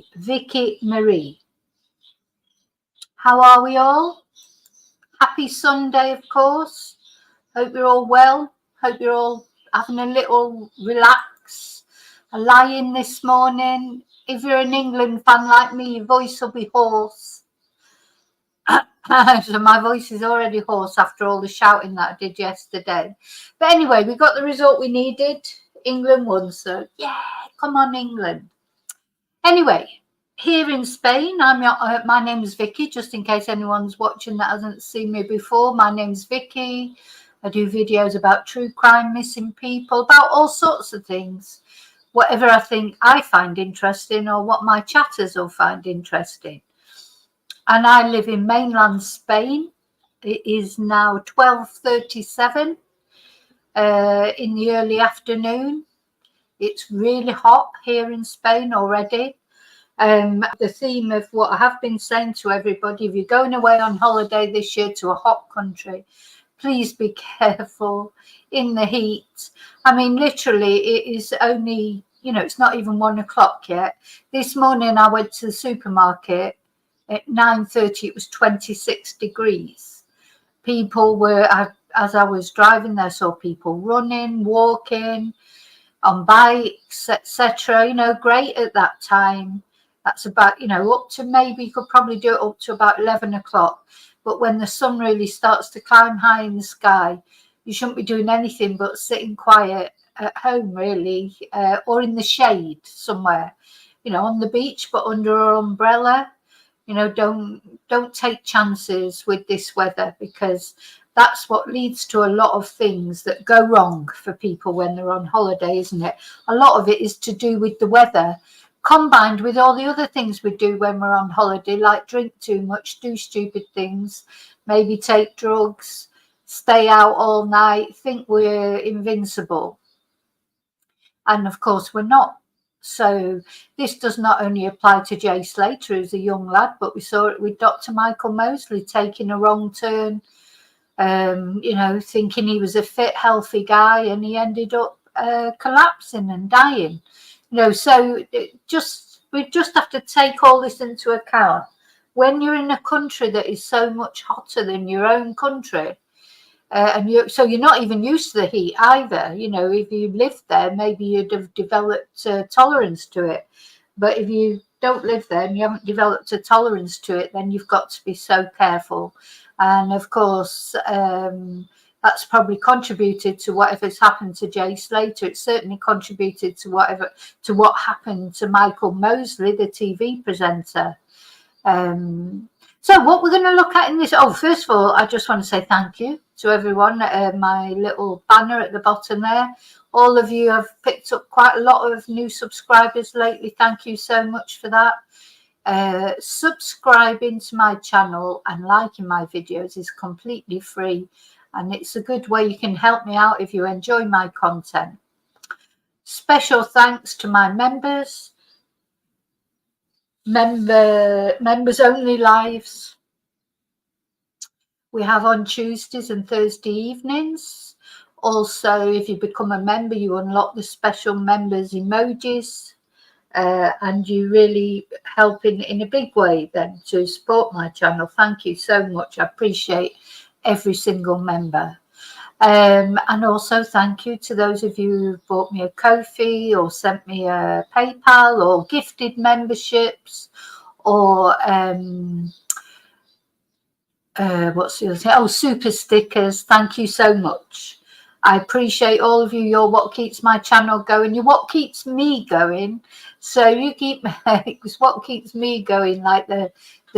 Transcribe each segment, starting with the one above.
me, Vicky Marie. How are we all? Happy Sunday, of course. Hope you're all well. Hope you're all having a little relax, a lie-in this morning. If you're an England fan like me, your voice will be hoarse. So my voice is already hoarse after all the shouting that I did yesterday. But anyway, we got the result we needed. England won, so yeah, come on England. Anyway, here in Spain, my name's Vicky, just in case anyone's watching that hasn't seen me before. My name's Vicky. I do videos about true crime, missing people, about all sorts of things. Whatever I find interesting, or what my chatters will find interesting. And I live in mainland Spain. It is now 12:37 in the early afternoon. It's really hot here in Spain already. The theme of what I have been saying to everybody, if you're going away on holiday this year to a hot country, please be careful in the heat. I mean, literally, it is only, it's not even 1 o'clock yet. This morning I went to the supermarket. At 9:30, it was 26 degrees. People were, as I was driving there, saw people running, walking, on bikes, etc. Great at that time. That's about, up to, maybe you could probably do it up to about 11 o'clock. But when the sun really starts to climb high in the sky, you shouldn't be doing anything but sitting quiet at home, really, or in the shade somewhere, on the beach, but under an umbrella. Don't take chances with this weather, because that's what leads to a lot of things that go wrong for people when they're on holiday, isn't it? A lot of it is to do with the weather, combined with all the other things we do when we're on holiday, like drink too much, do stupid things, maybe take drugs, stay out all night, think we're invincible. And of course, we're not. So this does not only apply to Jay Slater, who's a young lad, but we saw it with Dr. Michael Mosley taking a wrong turn, thinking he was a fit, healthy guy, and he ended up collapsing and dying. So we just have to take all this into account. When you're in a country that is so much hotter than your own country, so you're not even used to the heat either. If you lived there, maybe you'd have developed a tolerance to it. But if you don't live there and you haven't developed a tolerance to it, then you've got to be so careful. And of course, that's probably contributed to whatever's happened to Jay Slater. It certainly contributed to what happened to Michael Mosley, the TV presenter. So what we're going to look at in this, first of all, I just want to say thank you to everyone. My little banner at the bottom there. All of you have picked up quite a lot of new subscribers lately. Thank you so much for that. Subscribing to my channel and liking my videos is completely free, and it's a good way you can help me out if you enjoy my content. Special thanks to my members. Members only lives we have on Tuesdays and Thursday evenings. Also, if you become a member, you unlock the special members emojis, and you really help in a big way then to support my channel. Thank you so much. I appreciate every single member. And also thank you to those of you who bought me a Ko-fi or sent me a PayPal or gifted memberships or what's the other thing? Oh, super stickers. Thank you so much. I appreciate all of you. You're what keeps my channel going. You're what keeps me going. So you keep it's what keeps me going, like the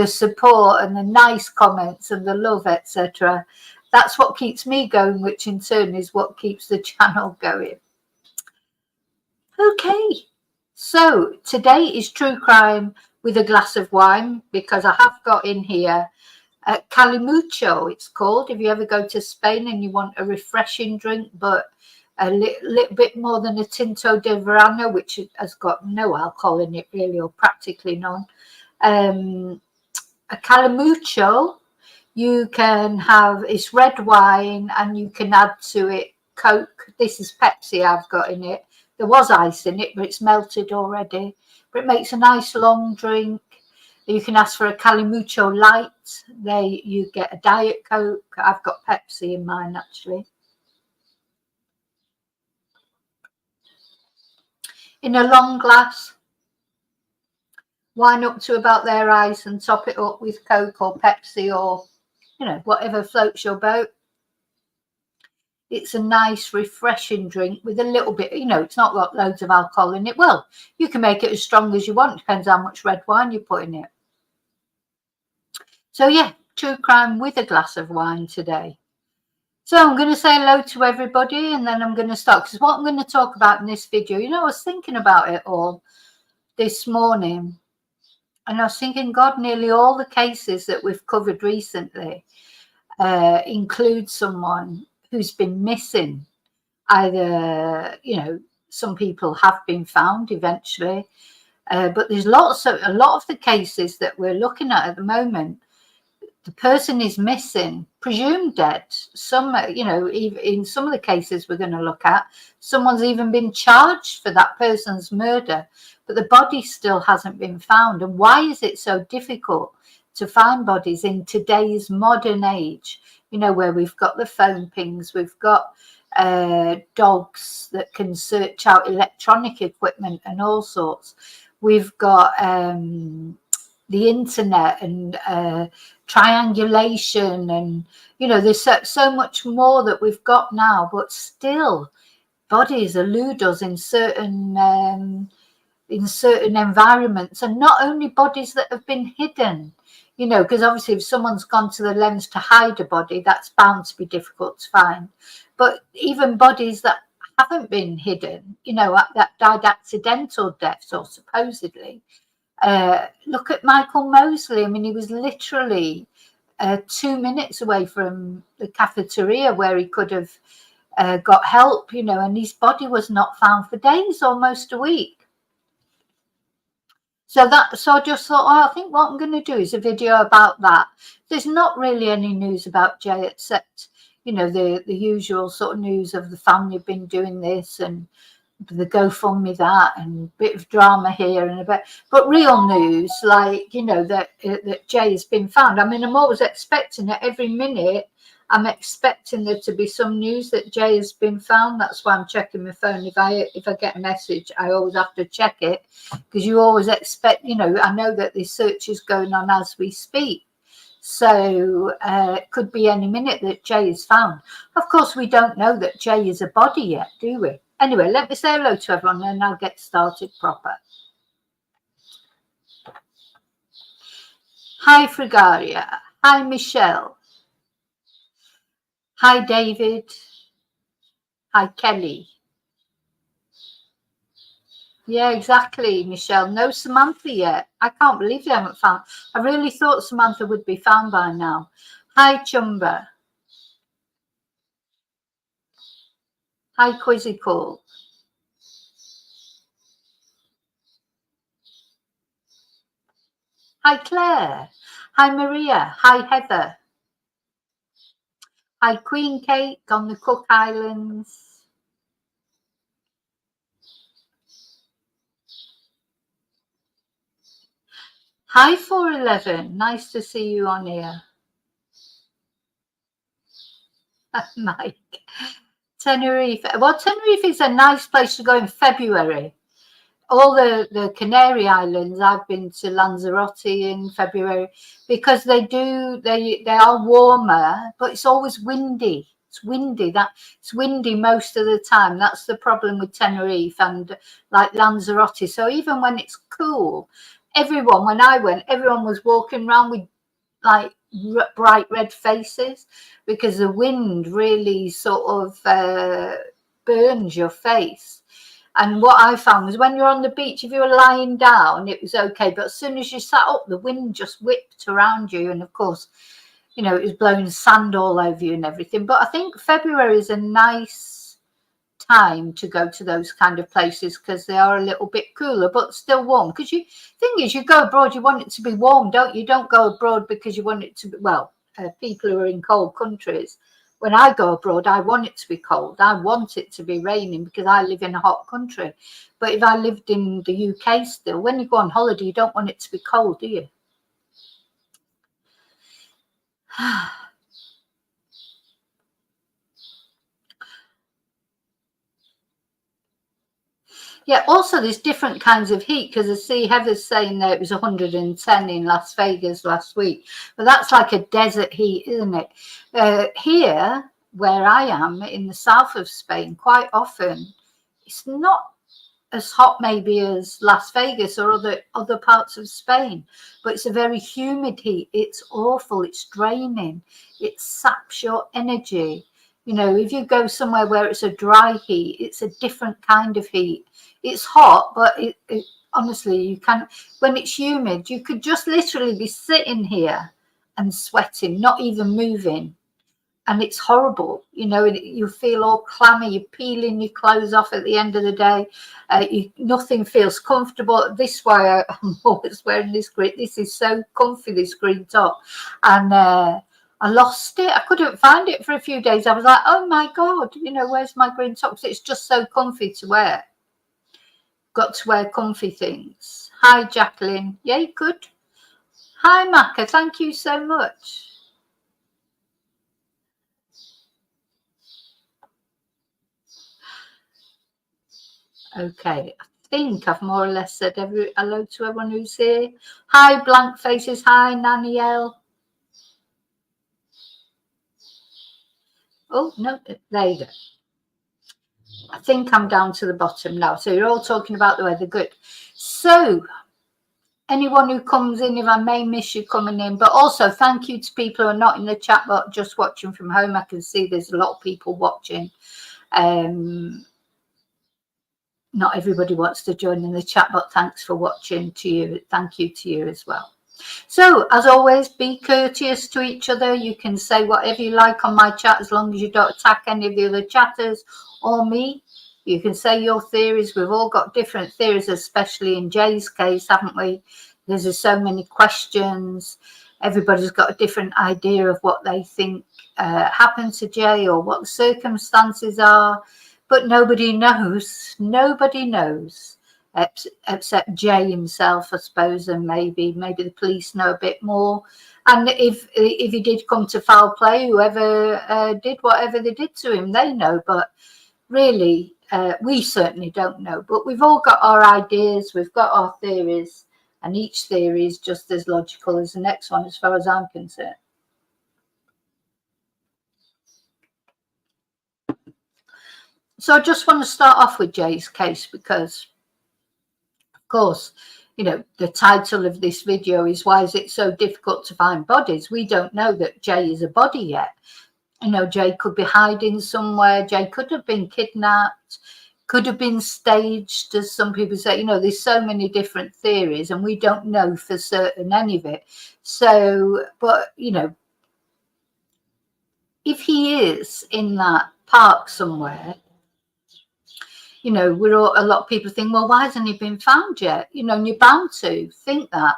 support and the nice comments and the love, etc. That's what keeps me going, which in turn is what keeps the channel going. Okay, so today is true crime with a glass of wine, because I have got in here Calimucho, it's called. If you ever go to Spain and you want a refreshing drink, but a little bit more than a Tinto de Verano, which has got no alcohol in it really, or practically none. A Calimucho, you can have, it's red wine, and you can add to it Coke. This is Pepsi I've got in it. There was ice in it, but it's melted already. But it makes a nice long drink. You can ask for a Calimucho light. You get a Diet Coke. I've got Pepsi in mine, actually. In a long glass. Wine up to about their eyes and top it up with Coke or Pepsi or, whatever floats your boat. It's a nice, refreshing drink with a little bit, it's not got loads of alcohol in it. Well, you can make it as strong as you want. Depends how much red wine you put in it. So, yeah, true crime with a glass of wine today. So I'm going to say hello to everybody and then I'm going to start. Because what I'm going to talk about in this video, I was thinking about it all this morning. And I was thinking, God, nearly all the cases that we've covered recently include someone who's been missing. Either, some people have been found eventually, but there's a lot of the cases that we're looking at the moment, the person is missing, presumed dead. Some, even in some of the cases we're going to look at, someone's even been charged for that person's murder, but the body still hasn't been found. And why is it so difficult to find bodies in today's modern age? Where we've got the phone pings, we've got dogs that can search out electronic equipment and all sorts. We've got the internet and triangulation, and there's so much more that we've got now, but still bodies elude us in certain environments, and not only bodies that have been hidden, because obviously if someone's gone to the lengths to hide a body, that's bound to be difficult to find. But even bodies that haven't been hidden, that died accidental deaths or supposedly. Look at Michael Mosley. I mean, he was literally 2 minutes away from the cafeteria where he could have got help, and his body was not found for days, almost a week. So I just thought, I think what I'm going to do is a video about that. There's not really any news about Jay except, the usual sort of news of the family have been doing this and the GoFundMe that and a bit of drama here and a bit, but real news like, that Jay has been found. I mean, I'm always expecting it every minute. I'm expecting there to be some news that Jay has been found. That's why I'm checking my phone. If I get a message, I always have to check it because you always expect, I know that this search is going on as we speak. So it could be any minute that Jay is found. Of course, we don't know that Jay is a body yet, do we? Anyway, let me say hello to everyone and I'll get started proper. Hi, Frigaria. Hi, Michelle. Hi, David. Hi, Kelly. Yeah, exactly, Michelle. No Samantha yet. I can't believe they haven't found. I really thought Samantha would be found by now. Hi, Chumba. Hi, Quizzical. Hi, Claire. Hi, Maria. Hi, Heather. Hi, Queen Kate on the Cook Islands. Hi, 411. Nice to see you on here. Mike. Tenerife. Well, Tenerife is a nice place to go in February. All the Canary Islands, I've been to Lanzarote in February because they are warmer, but it's always windy. It's windy most of the time. That's the problem with Tenerife and like Lanzarote. So even when it's cool, when I went, everyone was walking around with like bright red faces because the wind really sort of burns your face. And what I found was when you're on the beach, if you were lying down, it was okay. But as soon as you sat up, the wind just whipped around you. And of course, it was blowing sand all over you and everything. But I think February is a nice time to go to those kind of places because they are a little bit cooler, but still warm. Because thing is, you go abroad, you want it to be warm, don't you? Don't go abroad because you want it to be, people who are in cold countries, When I go abroad, I want it to be cold. I want it to be raining because I live in a hot country. But if I lived in the UK still, when you go on holiday, you don't want it to be cold, do you? Yeah, also there's different kinds of heat, because I see Heather's saying that it was 110 in Las Vegas last week, but that's like a desert heat, isn't it? Here, where I am in the south of Spain, quite often it's not as hot maybe as Las Vegas or other parts of Spain, but it's a very humid heat. It's awful. It's draining. It saps your energy. You know, if you go somewhere where it's a dry heat, it's a different kind of heat. It's hot, but it honestly, you can, when it's humid, you could just literally be sitting here and sweating, not even moving. And it's horrible, you know. You feel all clammy. You're peeling your clothes off at the end of the day. Nothing feels comfortable. This is why I'm always wearing this green. This is so comfy, this green top. And I lost it. I couldn't find it for a few days. I was like, oh my God, you know, where's my green top? It's just so comfy to wear. Got to wear comfy things. Hi, Jacqueline. Yeah, you could. Hi, Maka. Thank you so much. Okay, I think I've more or less said hello to everyone who's here. Hi, blank faces. Hi, Nanielle. Oh, no, there you go. I think I'm down to the bottom now. So you're all talking about the weather. Good. So anyone who comes in, if I may miss you coming in, but also thank you to people who are not in the chat, but just watching from home. I can see there's a lot of people watching. Not everybody wants to join in the chat, but thanks for watching to you. Thank you to you as well. So as always, be courteous to each other. You can say whatever you like on my chat, as long as you don't attack any of the other chatters or me. You can say your theories. We've all got different theories, especially in Jay's case, haven't we? There's just so many questions. Everybody's got a different idea of what they think happened to Jay or what the circumstances are. But nobody knows. Nobody knows, except Jay himself, I suppose, and maybe the police know a bit more. And if he did come to foul play, whoever did whatever they did to him, they know. But really, we certainly don't know. But we've all got our ideas. We've got our theories, and each theory is just as logical as the next one, as far as I'm concerned. So I just want to start off with Jay's case because, of course, you know, the title of this video is "Why is it so difficult to find bodies?" We don't know that Jay is a body yet. You know, Jay could be hiding somewhere. Jay could have been kidnapped, could have been staged, as some people say. You know, there's so many different theories and we don't know for certain any of it. So, but, you know, if he is in that park somewhere, you know, a lot of people think, well, why hasn't he been found yet? You know, and you're bound to think that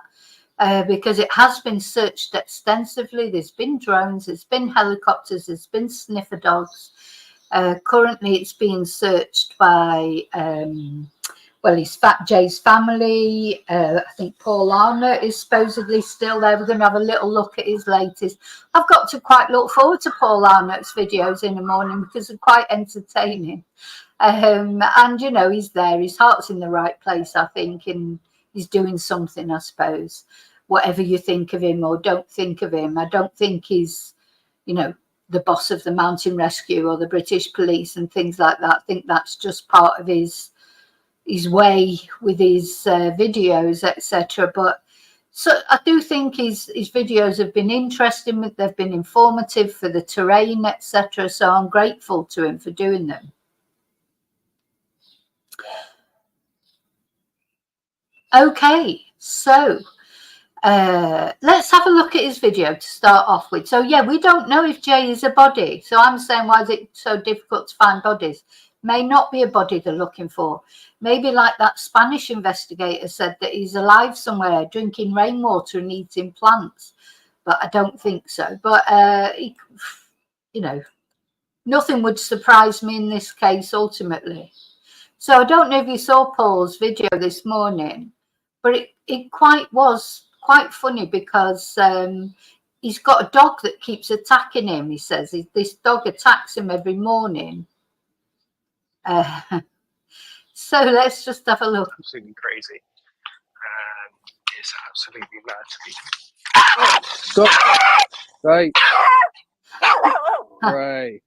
because it has been searched extensively. There's been drones, there's been helicopters, there's been sniffer dogs. Currently, it's being searched by, Jay's family. I think Paul Arnott is supposedly still there. We're going to have a little look at his latest. I've got to quite look forward to Paul Arnott's videos in the morning because they're quite entertaining. And, you know, he's there. His heart's in the right place, I think, and he's doing something, I suppose. Whatever you think of him or don't think of him, I don't think he's, you know, the boss of the mountain rescue or the British police and things like that. I think that's just part of his way with his videos, etc. But so I do think his videos have been interesting. They've been informative for the terrain, etc. So I'm grateful to him for doing them. Okay, so let's have a look at his video to start off with. So yeah, we don't know if Jay is a body. So I'm saying, why is it so difficult to find bodies? May not be a body they're looking for. Maybe like that Spanish investigator said, that he's alive somewhere drinking rainwater and eating plants. But I don't think so. But you know, nothing would surprise me in this case ultimately. So I don't know if you saw Paul's video this morning, but it was quite funny because he's got a dog that keeps attacking him. He says this dog attacks him every morning. So let's just have a look. Absolutely crazy. It's absolutely mad to be. Stop. Right. Right.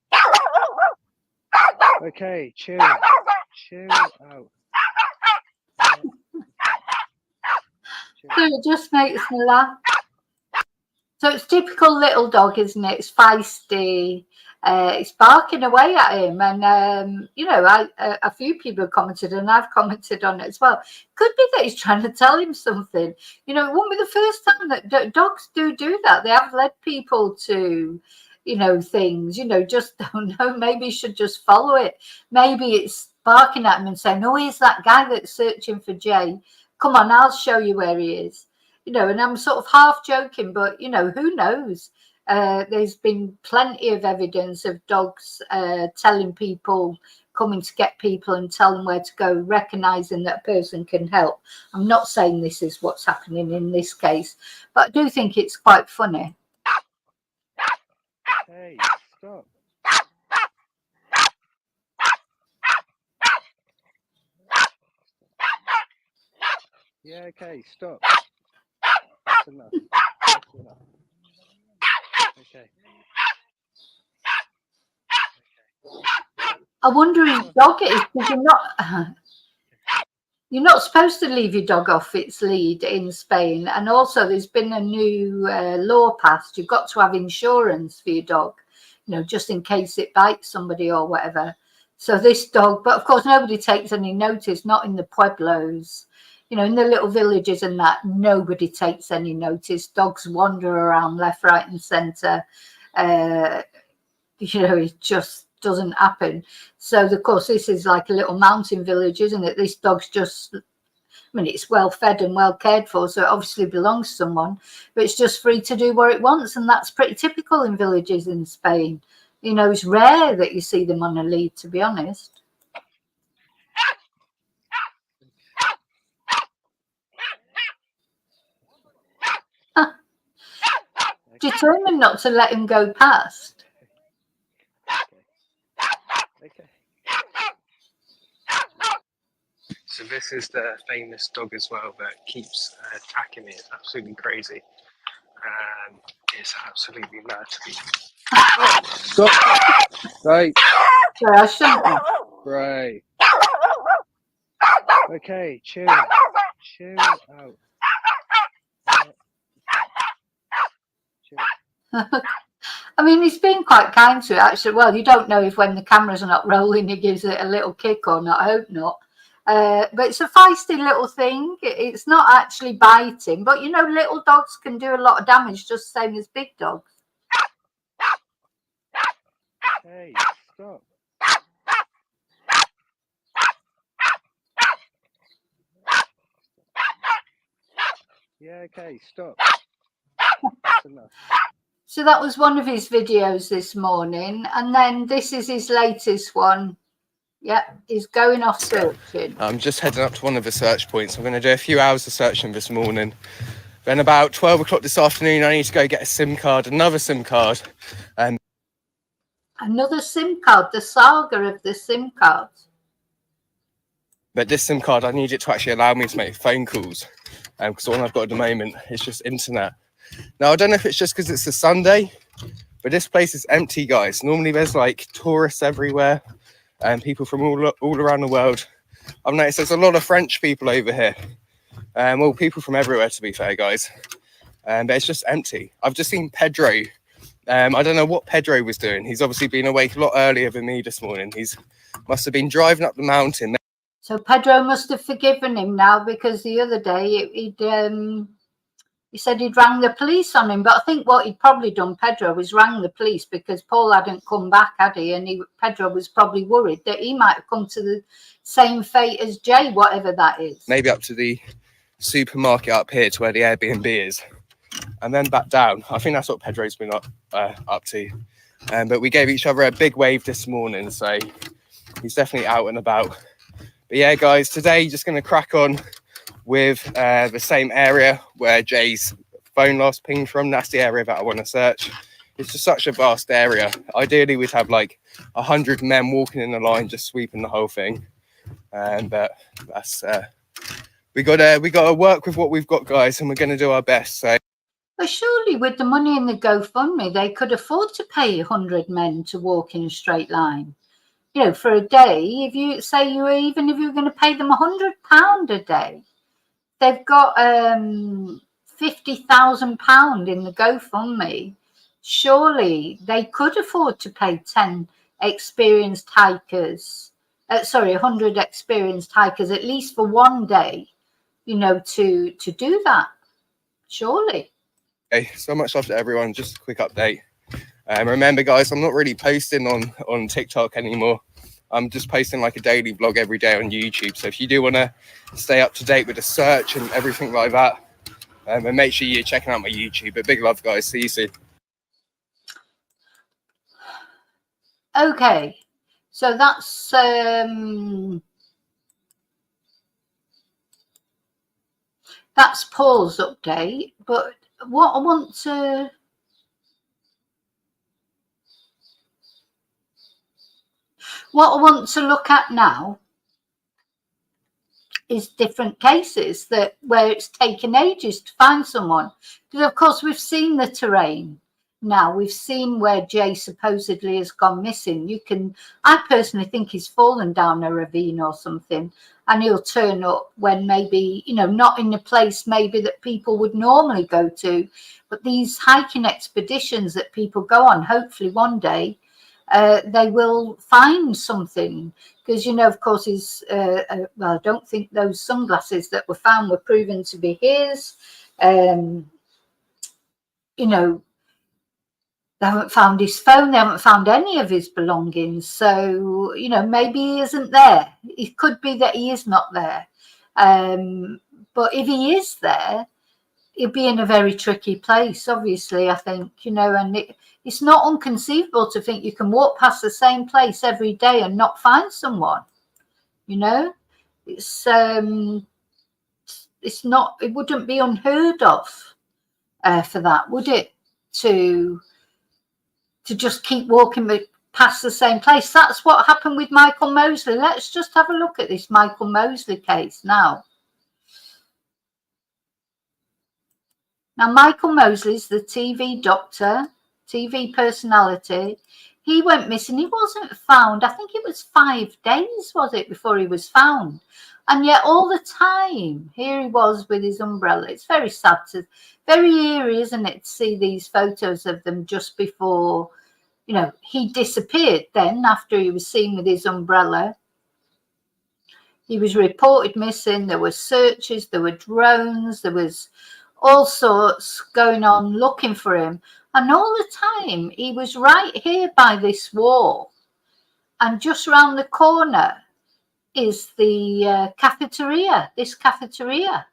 Okay, chill. Chill out. So it just makes me laugh. So it's typical little dog, isn't it? It's feisty. It's barking away at him, and you know, a few people have commented, and I've commented on it as well. Could be that he's trying to tell him something. You know, it won't be the first time that dogs do that. They have led people to, you know, things. You know, just don't know. Maybe you should just follow it. Maybe it's barking at him and saying, "Oh, here's that guy that's searching for Jay. Come on, I'll show you where he is." You know, and I'm sort of half joking, but, you know, who knows? There's been plenty of evidence of dogs telling people, coming to get people and tell them where to go, recognising that a person can help. I'm not saying this is what's happening in this case, but I do think it's quite funny. Hey, stop. Yeah, okay, stop. That's enough. That's enough. Okay. I wonder whose dog it is, because you're not supposed to leave your dog off its lead in Spain. And also there's been a new law passed. You've got to have insurance for your dog, you know, just in case it bites somebody or whatever. So this dog, but of course nobody takes any notice, not in the pueblos. You know, in the little villages and that, nobody takes any notice. Dogs wander around left, right and centre. You know, it just doesn't happen. So, of course, this is like a little mountain village, isn't it? This dog's just, I mean, it's well fed and well cared for, so it obviously belongs to someone, but it's just free to do what it wants. And that's pretty typical in villages in Spain. You know, it's rare that you see them on a lead, to be honest. Determined not to let him go past. Okay. So this is the famous dog as well that keeps attacking me. It's absolutely crazy. It's absolutely mad to be. Stop. Right. Sorry, I shouldn't have. Right. Okay, chill. Chill out. I mean, he's been quite kind to it, actually. Well, you don't know if when the cameras are not rolling, he gives it a little kick or not. I hope not. But it's a feisty little thing. It's not actually biting. But, you know, little dogs can do a lot of damage, just the same as big dogs. Hey, stop. Yeah, okay, stop. That's enough. So that was one of his videos this morning. And then this is his latest one. Yep, he's going off searching. I'm just heading up to one of the search points. I'm going to do a few hours of searching this morning. Then about 12 o'clock this afternoon, I need to go get a SIM card, another SIM card. Another SIM card, the saga of the SIM cards. But this SIM card, I need it to actually allow me to make phone calls. Because the one I've got at the moment is just internet. Now, I don't know if it's just because it's a Sunday, but this place is empty, guys. Normally there's like tourists everywhere and people from all around the world. I've noticed there's a lot of French people over here. Well, people from everywhere, to be fair, guys. But it's just empty. I've just seen Pedro. I don't know what Pedro was doing. He's obviously been awake a lot earlier than me this morning. He's must have been driving up the mountain. So Pedro must have forgiven him now, because the other day he said he'd rang the police on him. But I think what he'd probably done, Pedro, was rang the police because Paul hadn't come back, had he? And Pedro was probably worried that he might have come to the same fate as Jay, whatever that is. Maybe up to the supermarket up here to where the Airbnb is. And then back down. I think that's what Pedro's been up to. But we gave each other a big wave this morning, so he's definitely out and about. But yeah, guys, today just going to crack on with the same area where Jay's phone last pinged from. That's the area that I want to search. It's just such a vast area. Ideally, we'd have like 100 men walking in a line, just sweeping the whole thing. But that's we got to work with what we've got, guys, and we're going to do our best. So. But surely with the money in the GoFundMe, they could afford to pay 100 men to walk in a straight line. You know, for a day, if you say even if you're going to pay them £100 a day, they've got £50,000 in the GoFundMe. Surely they could afford to pay 10 experienced hikers, 100 experienced hikers, at least for one day, you know, to do that. Surely. Hey, so much love to everyone. Just a quick update. Remember, guys, I'm not really posting on TikTok anymore. I'm just posting like a daily vlog every day on YouTube. So if you do want to stay up to date with the search and everything like that, and make sure you're checking out my YouTube. But big love, guys. See you soon. Okay, so that's Paul's update. But what I want to look at now is different cases where it's taken ages to find someone. Because of course we've seen the terrain now. We've seen where Jay supposedly has gone missing. I personally think he's fallen down a ravine or something, and he'll turn up when maybe, you know, not in the place maybe that people would normally go to. But these hiking expeditions that people go on, hopefully one day they will find something. Because, you know, of course, well, I don't think those sunglasses that were found were proven to be his. You know, they haven't found his phone. They haven't found any of his belongings. So, you know, maybe he isn't there. It could be that he is not there. But if he is there, he'll be in a very tricky place, obviously, I think, you know, and it's not inconceivable to think you can walk past the same place every day and not find someone, you know. It's not, it wouldn't be unheard of for that, would it, to just keep walking past the same place. That's what happened with Michael Mosley. Let's just have a look at this Michael Mosley case now. Now, Michael Mosley's the TV doctor, TV personality. He went missing. He wasn't found. I think it was 5 days, was it, before he was found? And yet all the time, here he was with his umbrella. It's very sad, very eerie, isn't it, to see these photos of them just before, you know, he disappeared then after he was seen with his umbrella. He was reported missing. There were searches, there were drones, there was all sorts going on looking for him. And all the time, he was right here by this wall. And just round the corner is the cafeteria, this cafeteria.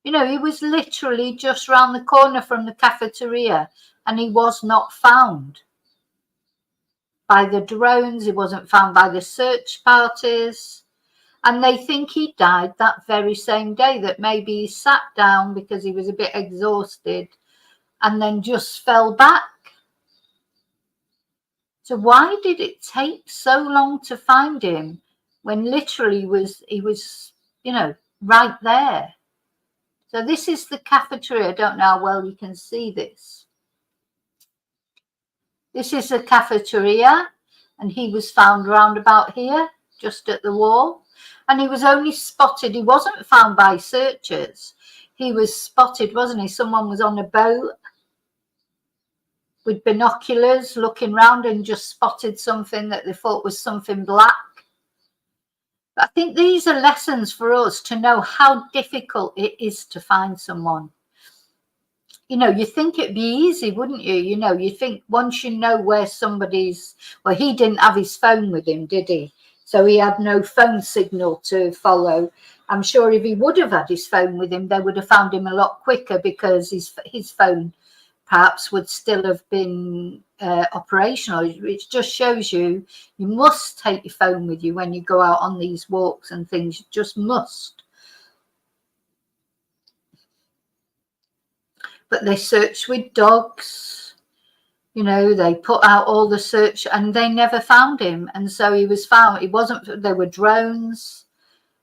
You know, he was literally just round the corner from the cafeteria, and he was not found by the drones. He wasn't found by the search parties. And they think he died that very same day, that maybe he sat down because he was a bit exhausted and then just fell back. So why did it take so long to find him when literally he was, you know, right there? So this is the cafeteria. I don't know how well you can see this. This is the cafeteria, and he was found round about here, just at the wall. And he was only spotted, he wasn't found by searchers. He was spotted, wasn't he? Someone was on a boat with binoculars looking round and just spotted something that they thought was something black. But I think these are lessons for us to know how difficult it is to find someone. You know, you think it'd be easy, wouldn't you? You know, you think once you know where somebody's, well, he didn't have his phone with him, did he? So he had no phone signal to follow. I'm sure if he would have had his phone with him, they would have found him a lot quicker, because his phone perhaps would still have been operational. It just shows you must take your phone with you when you go out on these walks and things. You just must. But they searched with dogs. You know, they put out all the search and they never found him. And so he was found. It wasn't, there were drones.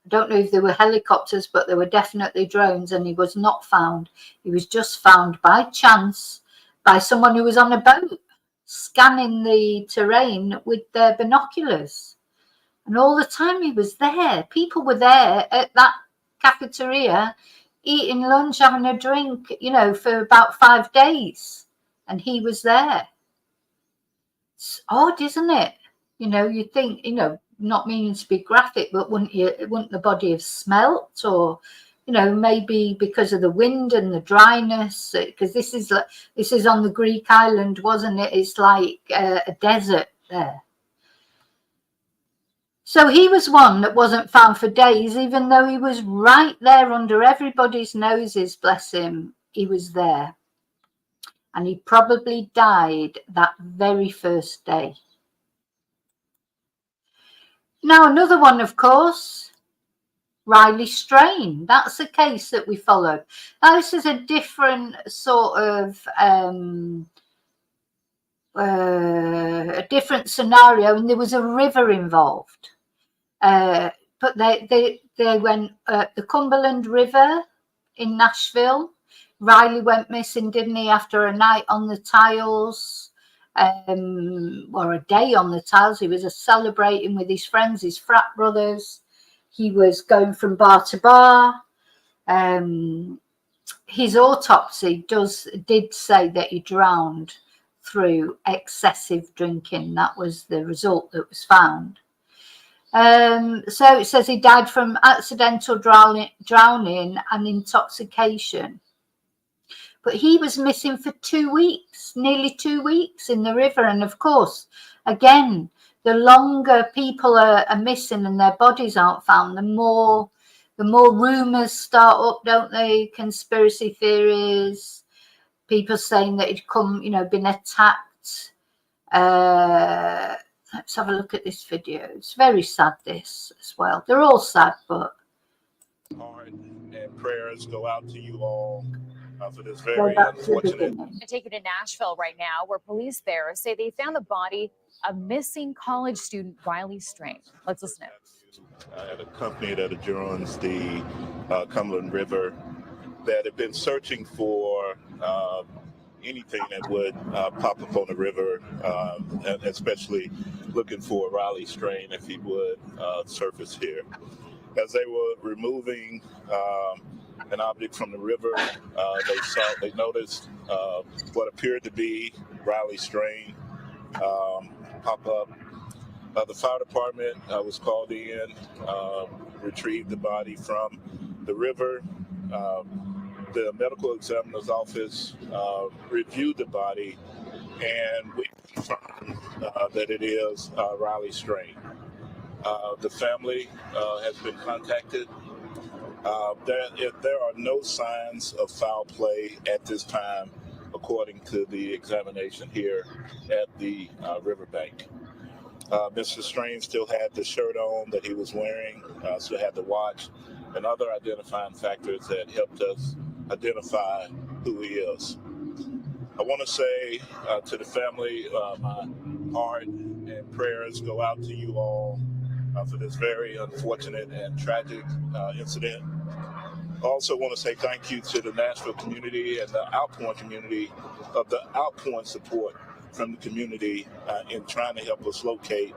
I don't know if there were helicopters, but there were definitely drones, and he was not found. He was just found by chance by someone who was on a boat scanning the terrain with their binoculars. And all the time he was there. People were there at that cafeteria eating lunch, having a drink, you know, for about 5 days. And he was there. It's odd, isn't it? You know, you think, you know, not meaning to be graphic, but wouldn't the body have smelt? Or, you know, maybe because of the wind and the dryness, because this is on the Greek island, wasn't it? It's like a desert there. So he was one that wasn't found for days, even though he was right there under everybody's noses, bless him. He was there. And he probably died that very first day. Now, another one, of course, Riley Strain. That's a case that we followed. Now, this is a different sort of a different scenario, and there was a river involved. But they went the Cumberland River in Nashville. Riley went missing, didn't he, after a night on the tiles, or a day on the tiles. He was celebrating with his friends, his frat brothers. He was going from bar to bar. His autopsy did say that he drowned through excessive drinking. That was the result that was found. So it says he died from accidental drowning and intoxication. But he was missing for 2 weeks, nearly 2 weeks in the river. And of course, again, the longer people are missing and their bodies aren't found, the more rumours start up, don't they? Conspiracy theories, people saying that he'd been attacked. Let's have a look at this video. It's very sad, this as well. They're all sad, but heart and prayers go out to you all for this very unfortunate. I take you to Nashville right now, where police there say they found the body of missing college student Riley Strain. Let's listen in. At a company that adjoins the Cumberland River that have been searching for anything that would pop up on the river, and especially looking for Riley Strain if he would surface here. As they were removing an object from the river, they noticed what appeared to be Riley Strain pop up. The fire department was called in, retrieved the body from the river. The medical examiner's office reviewed the body, and we confirmed that it is Riley Strain. The family has been contacted. There are no signs of foul play at this time, according to the examination here at the riverbank. Mr. Strain still had the shirt on that he was wearing, still had the watch, and other identifying factors that helped us identify who he is. I want to say to the family, my heart and prayers go out to you all for this very unfortunate and tragic incident. I also want to say thank you to the Nashville community and the outpouring community of the outpouring support from the community in trying to help us locate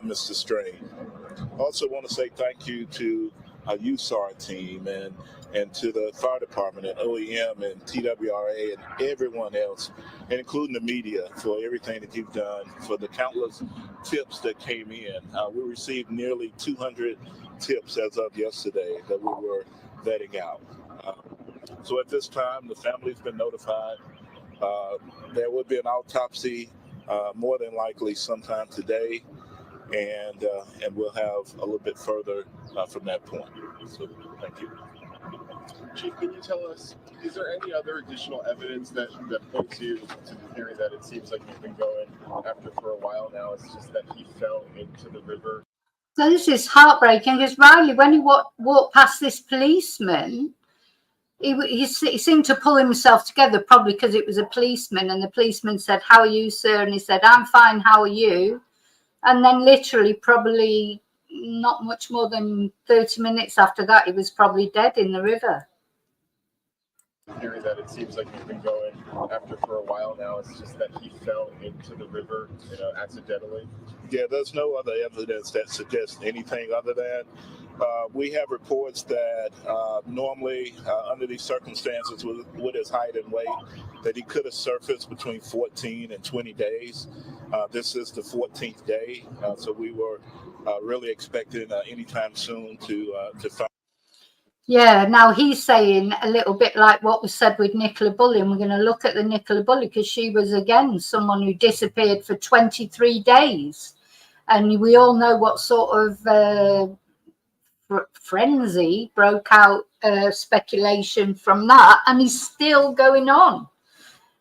Mr. Strain. I also want to say thank you to our USAR team and to the fire department and OEM and TWRA and everyone else, and including the media, for everything that you've done, for the countless tips that came in. We received nearly 200 tips as of yesterday that we were vetting out. So at this time, the family's been notified. There would be an autopsy more than likely sometime today, and we'll have a little bit further from that point. So thank you. Chief, can you tell us, is there any other additional evidence that points you to the theory that it seems like you've been going after for a while now? It's just that he fell into the river. So this is heartbreaking because Riley, when he walked past this policeman, he seemed to pull himself together, probably because it was a policeman, and the policeman said, "How are you, sir?" And he said, "I'm fine, how are you?" And then literally probably not much more than 30 minutes after that, he was probably dead in the river. The theory that it seems like you've been going after for a while now, it's just that he fell into the river, accidentally. Yeah, there's no other evidence that suggests anything other than we have reports that normally under these circumstances with his height and weight that he could have surfaced between 14 and 20 days. This is the 14th day, so we were really expecting anytime soon to find. Yeah, now he's saying a little bit like what was said with Nicola Bulley, and we're going to look at the Nicola Bulley because she was, again, someone who disappeared for 23 days. And we all know what sort of frenzy broke out, speculation from that, and is still going on.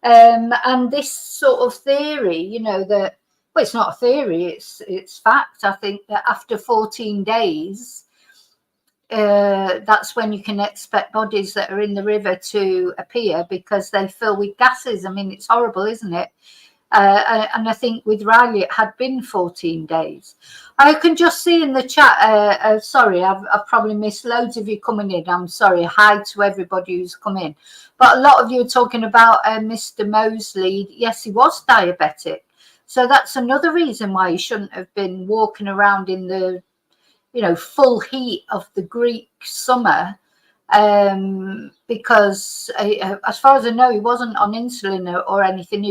And this sort of theory, that, well, it's not a theory, it's fact. I think that after 14 days, that's when you can expect bodies that are in the river to appear because they fill with gases. I mean, it's horrible, isn't it? And I think with Riley, it had been 14 days. I can just see in the chat, sorry, I've probably missed loads of you coming in. I'm sorry. Hi to everybody who's come in. But a lot of you are talking about Mr. Mosley. Yes, he was diabetic. So that's another reason why he shouldn't have been walking around in the full heat of the Greek summer, because as far as I know, he wasn't on insulin or anything.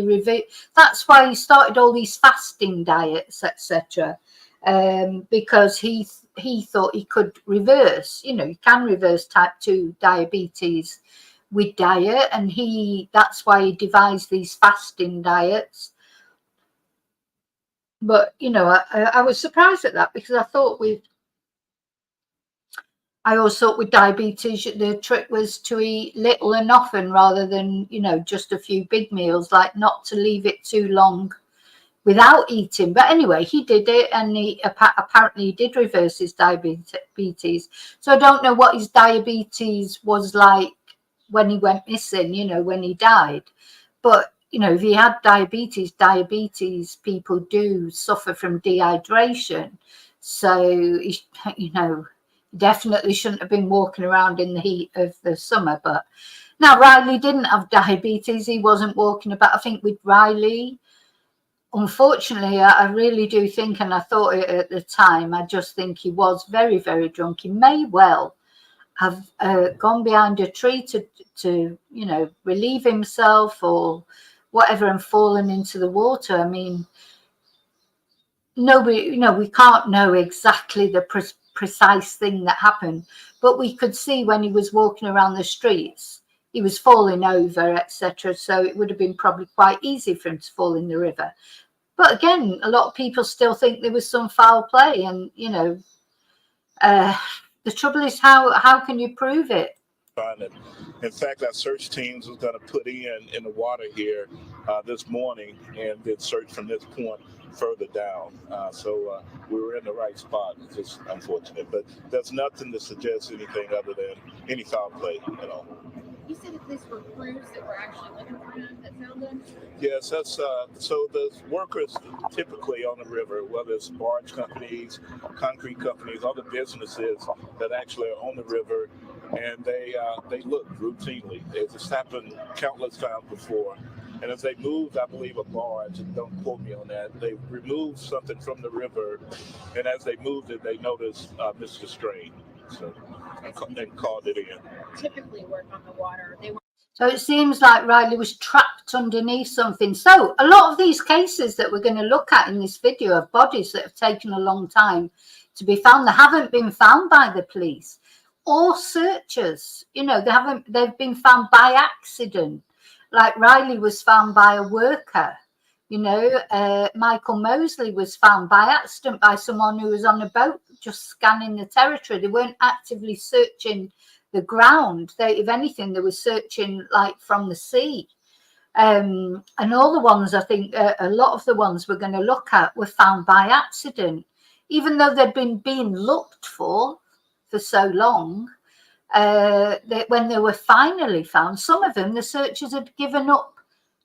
That's why he started all these fasting diets, etc., because he thought he could reverse. You can reverse type 2 diabetes with diet, and that's why he devised these fasting diets. But I was surprised at that because I always thought with diabetes, the trick was to eat little and often rather than, just a few big meals, like not to leave it too long without eating. But anyway, he did it, and he apparently did reverse his diabetes. So I don't know what his diabetes was like when he went missing, when he died. But, if he had diabetes people do suffer from dehydration. So, definitely shouldn't have been walking around in the heat of the summer. But now Riley didn't have diabetes. He wasn't walking about. I think with Riley, unfortunately, I really do think, and I thought it at the time, I just think he was very, very drunk. He may well have gone behind a tree to relieve himself or whatever and fallen into the water. I mean, nobody, we can't know exactly the precise thing that happened, but we could see when he was walking around the streets, he was falling over, etc. So it would have been probably quite easy for him to fall in the river. But again, a lot of people still think there was some foul play, and the trouble is how can you prove it? In fact, our search teams was going to put in the water here this morning and then search from this point further down. So we were in the right spot. It's just unfortunate, but there's nothing to suggest anything other than any foul play at all. You said that these were crews that were actually looking for him that found him? Yes, that's so the workers typically on the river, whether it's barge companies, concrete companies, other businesses that actually are on the river, and they look routinely. It's happened countless times before. And as they moved, I believe, a barge, and don't quote me on that, they removed something from the river, and as they moved it, they noticed Mr. Strain, so and called it in. Typically work on the water. So it seems like Riley was trapped underneath something. So a lot of these cases that we're going to look at in this video of bodies that have taken a long time to be found, they haven't been found by the police or searchers. They've been found by accident. Like Riley was found by a worker. Michael Mosley was found by accident by someone who was on a boat just scanning the territory. They weren't actively searching the ground. If anything, they were searching like from the sea. And all the ones, I think, a lot of the ones we're going to look at were found by accident, even though they'd been being looked for so long. When they were finally found, some of them the searchers had given up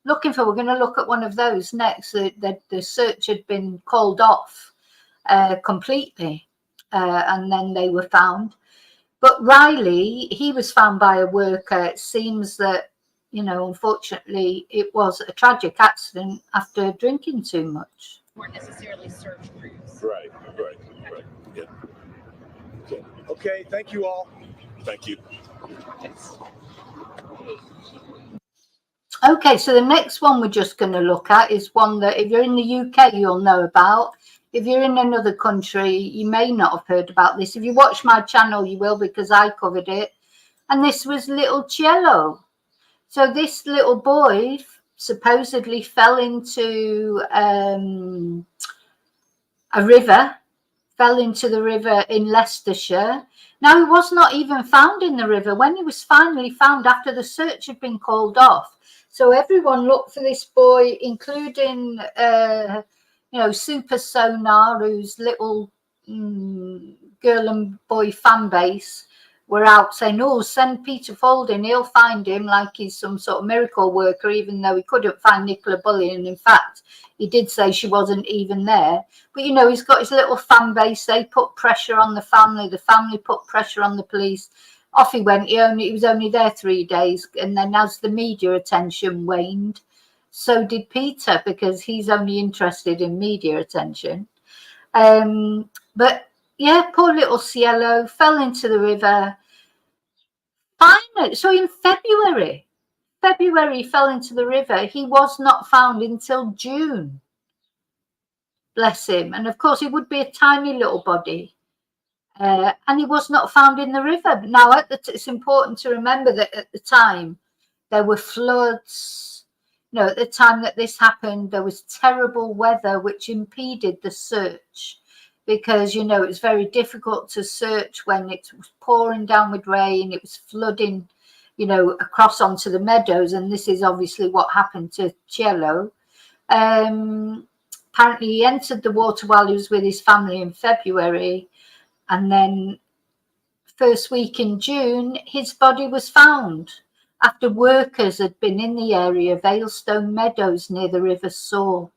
looking for. We're going to look at one of those next. The search had been called off completely, and then they were found. But Riley, he was found by a worker. It seems that, you know, unfortunately, it was a tragic accident after drinking too much. Weren't necessarily search crews. Right. Yeah. Okay, thank you all. Thank you. Okay, so the next one we're just going to look at is one that if you're in the UK, you'll know about. If you're in another country, you may not have heard about this. If you watch my channel, you will, because I covered it. And this was little Xielo. So this little boy supposedly fell into a river, fell into the river in Leicestershire. Now, he was not even found in the river when he was finally found after the search had been called off. So everyone looked for this boy, including, you know, Super Sonar, whose little girl and boy fan base were out saying, oh, send Peter Falding, he'll find him, like he's some sort of miracle worker, even though he couldn't find Nicola Bulley. And in fact, he did say she wasn't even there. But, you know, he's got his little fan base. They put pressure on the family put pressure on the police. Off he went. He was only there 3 days. And then as the media attention waned, so did Peter, because he's only interested in media attention. But yeah, poor little Xielo fell into the river. Finally, so in February he fell into the river. He was not found until June. Bless him. And of course, it would be a tiny little body. And he was not found in the river. Now, it's important to remember that at the time, there were floods. You know, at the time that this happened, there was terrible weather, which impeded the search. Because, you know, it's very difficult to search when it was pouring down with rain. It was flooding, you know, across onto the meadows. And this is obviously what happened to Xielo. Apparently, he entered the water while he was with his family in February. And then first week in June, his body was found after workers had been in the area of Aylstone Meadows near the River Soar.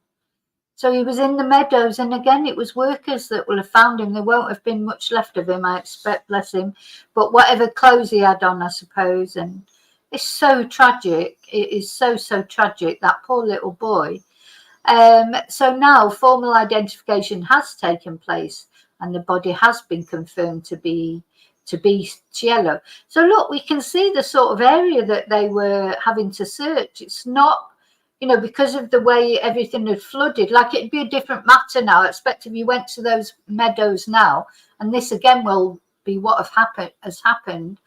So he was in the meadows, and again, it was workers that will have found him. There won't have been much left of him, I expect, bless him. But whatever clothes he had on, I suppose. And it's so tragic. It is so, so tragic, that poor little boy. So now formal identification has taken place, and the body has been confirmed to be Xielo. So look, we can see the sort of area that they were having to search. It's not, you know, because of the way everything had flooded, like it'd be a different matter now. I expect if you went to those meadows now, and this again will be what has happened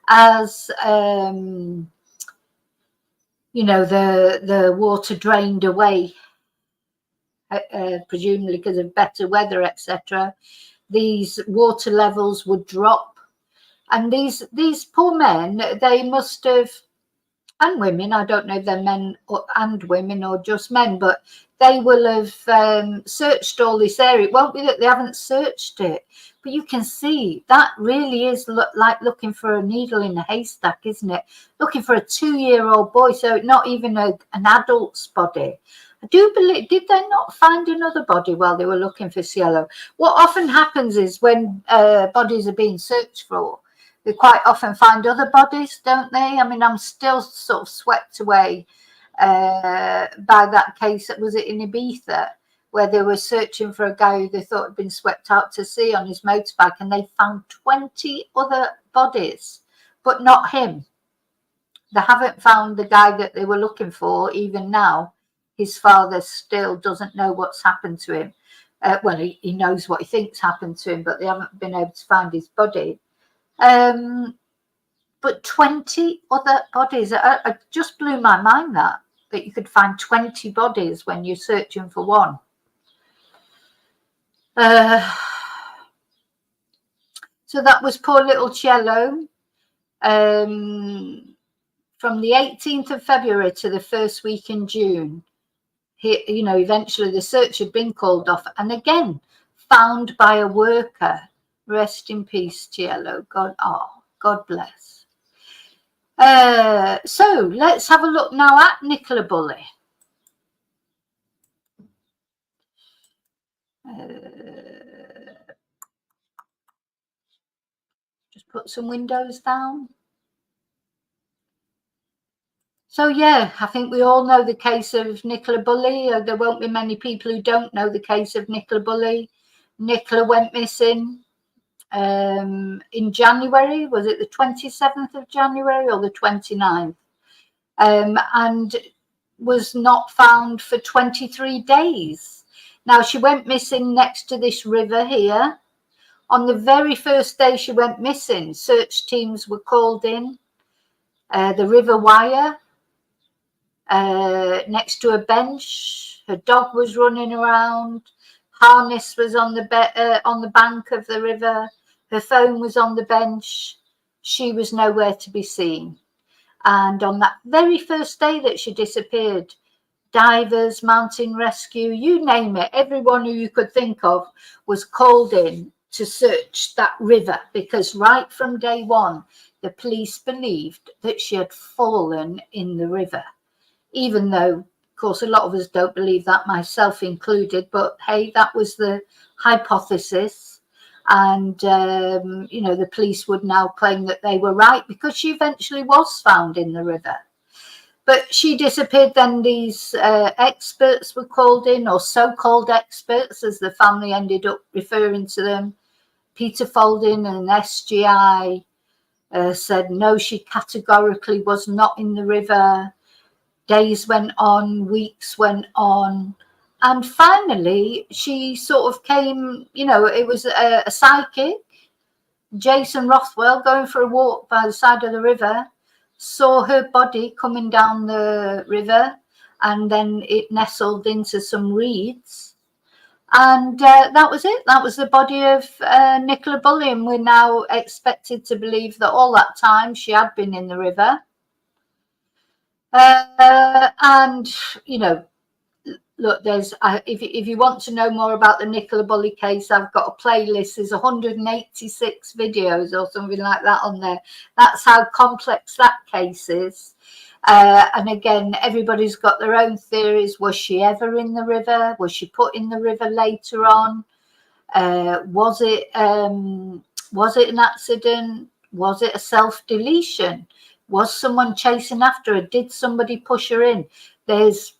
as, you know, the water drained away, presumably because of better weather, etc. These water levels would drop. And these poor men, they must have, and women, I don't know if they're men and women or just men, but they will have searched all this area. It won't be that they haven't searched it, but you can see that really is like looking for a needle in a haystack, isn't it? Looking for a 2-year-old boy, so not even an adult's body. I do believe, did they not find another body while they were looking for Xielo? What often happens is when bodies are being searched for, they quite often find other bodies, don't they? I mean, I'm still sort of swept away by that case. Was it in Ibiza, where they were searching for a guy who they thought had been swept out to sea on his motorbike, and they found 20 other bodies, but not him. They haven't found the guy that they were looking for even now. His father still doesn't know what's happened to him. Well, he knows what he thinks happened to him, but they haven't been able to find his body. But 20 other bodies, it just blew my mind that you could find 20 bodies when you're searching for one. So that was poor little Xielo. from the 18th of February to the first week in June. Eventually the search had been called off, and again found by a worker. Rest in peace, Xielo. God bless. So let's have a look now at Nicola Bulley. Just put some windows down. So yeah, I think we all know the case of Nicola Bulley. There won't be many people who don't know the case of Nicola Bulley. Nicola went missing in January. Was it the 27th of January or the 29th? And was not found for 23 days. Now, she went missing next to this river here. On the very first day she went missing, search teams were called in. The River Wire, next to a bench. Her dog was running around. Harness was on the bank of the river. Her phone was on the bench. She was nowhere to be seen. And on that very first day that she disappeared, divers, mountain rescue, you name it, everyone who you could think of was called in to search that river, because right from day one, the police believed that she had fallen in the river, even though, of course, a lot of us don't believe that, myself included, but hey, that was the hypothesis. And, the police would now claim that they were right, because she eventually was found in the river. But she disappeared. Then these experts were called in, or so-called experts, as the family ended up referring to them. Peter Folding and SGI said, no, she categorically was not in the river. Days went on, weeks went on. And finally, she sort of came, it was a psychic, Jason Rothwell, going for a walk by the side of the river, saw her body coming down the river, and then it nestled into some reeds. And that was it. That was the body of Nicola Bulley. And we're now expected to believe that all that time she had been in the river. Look, there's if you want to know more about the Nicola Bulley case, I've got a playlist. There's 186 videos or something like that on there. That's how complex that case is. And again, everybody's got their own theories. Was she ever in the river? Was she put in the river later on? Was it an accident? Was it a self-deletion? Was someone chasing after her? Did somebody push her in? There's,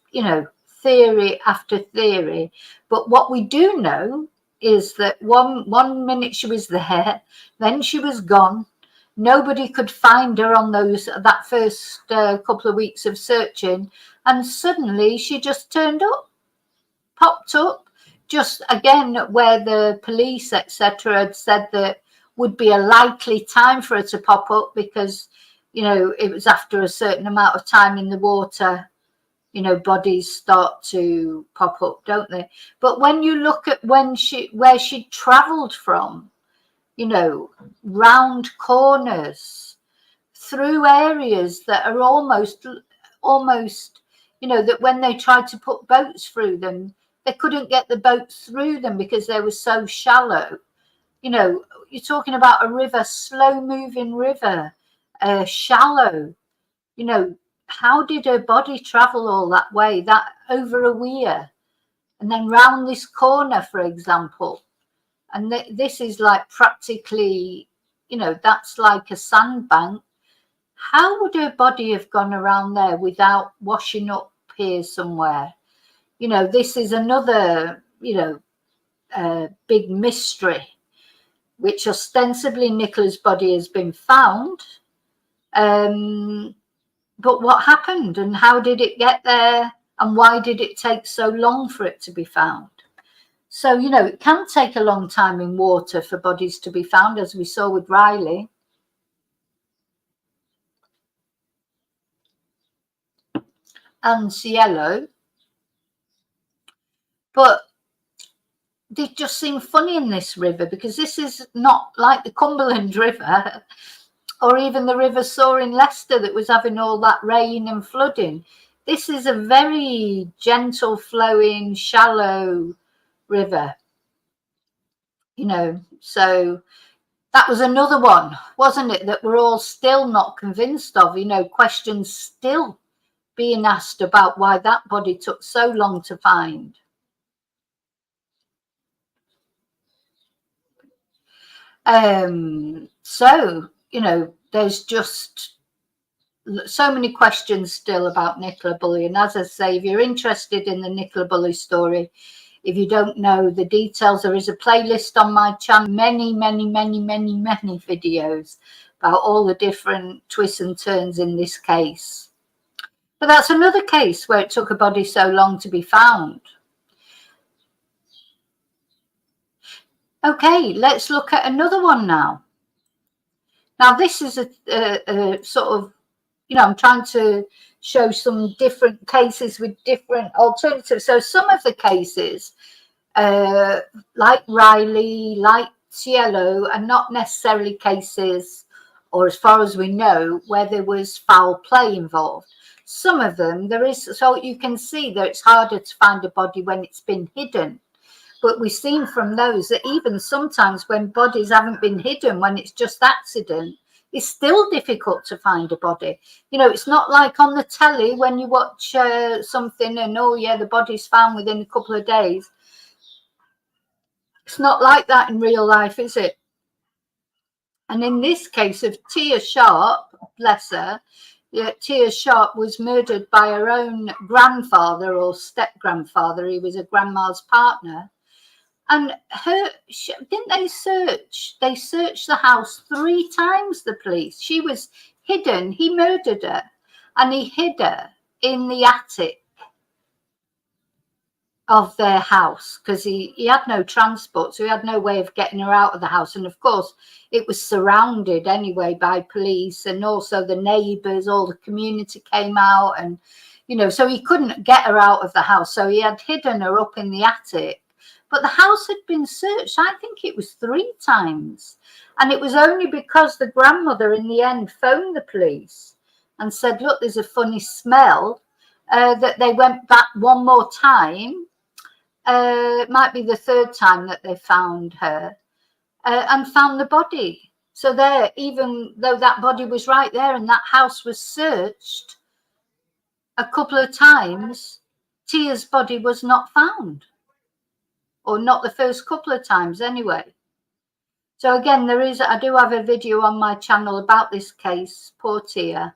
theory after theory. But what we do know is that one minute she was there, then she was gone. Nobody could find her on that first couple of weeks of searching, and suddenly she just turned up, popped up, just again where the police etc. had said that would be a likely time for her to pop up, because it was after a certain amount of time in the water, bodies start to pop up, don't they? But when you look at where she traveled from, round corners, through areas that are almost, that when they tried to put boats through them, they couldn't get the boats through them because they were so shallow. You're talking about a river, slow moving river, shallow. How did her body travel all that way, that over a weir, and then round this corner, for example? And this is like practically, that's like a sandbank. How would her body have gone around there without washing up here somewhere? This is another, big mystery, which ostensibly Nicola's body has been found. But what happened, and how did it get there, and why did it take so long for it to be found? So, it can take a long time in water for bodies to be found, as we saw with Riley. And Xielo. But they just seem funny in this river, because this is not like the Cumberland River or even the River Soar in Leicester that was having all that rain and flooding. This is a very gentle flowing, shallow river, you know. So that was another one, wasn't it, that we're all still not convinced of, you know, questions still being asked about why that body took so long to find. So, you know, there's just so many questions still about Nicola Bulley. And as I say, if you're interested in the Nicola Bulley story, if you don't know the details, there is a playlist on my channel, many videos about all the different twists and turns in this case. But that's another case where it took a body so long to be found. Okay, let's look at another one now. Now, this is a sort of, you know, I'm trying to show some different cases with different alternatives. So some of the cases, like Riley, like Xielo, are not necessarily cases, or as far as we know, where there was foul play involved. Some of them there is, so you can see that it's harder to find a body when it's been hidden. But we've seen from those that even sometimes when bodies haven't been hidden, when it's just accident, it's still difficult to find a body. You know, it's not like on the telly when you watch something and, oh yeah, the body's found within a couple of days. It's not like that in real life, is it? And in this case of Tia Sharp, bless her, Tia Sharp was murdered by her own grandfather or step-grandfather. He was a grandma's partner. And didn't they search? They searched the house 3 times, the police. She was hidden. He murdered her and he hid her in the attic of their house because he had no transport, so he had no way of getting her out of the house. And of course, it was surrounded anyway by police, and also the neighbours, all the community came out, and, you know, so he couldn't get her out of the house. So he had hidden her up in the attic. But the house had been searched, I think it was 3 times. And it was only because the grandmother in the end phoned the police and said, look, there's a funny smell, that they went back one more time. It might be the 3rd time that they found her and found the body. So there, even though that body was right there and that house was searched a couple of times, Tia's body was not found. Or not the first couple of times anyway. So again, I do have a video on my channel about this case, poor Tia.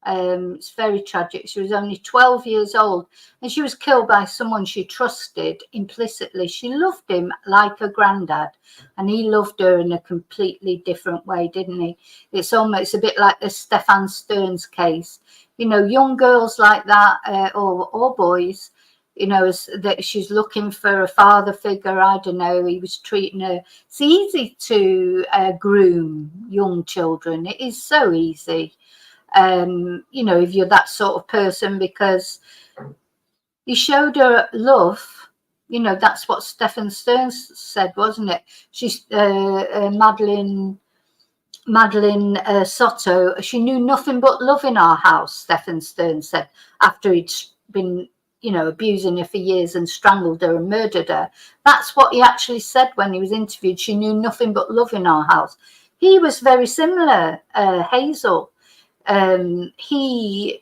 It's very tragic. She was only 12 years old and she was killed by someone she trusted implicitly. She loved him like a granddad and he loved her in a completely different way, didn't he? It's almost a bit like the Stefan Stearns case. You know, young girls like that, or boys, you know, that she's looking for a father figure. I don't know, he was treating her. It's easy to groom young children. It is so easy, you know, if you're that sort of person, because he showed her love. You know, that's what Stefan Stearns said, wasn't it? She's Madeline Soto. She knew nothing but love in our house, Stefan Stearns said, after he'd been, you know, abusing her for years and strangled her and murdered her. That's what he actually said when he was interviewed. She knew nothing but love in our house. He was very similar, Hazel. He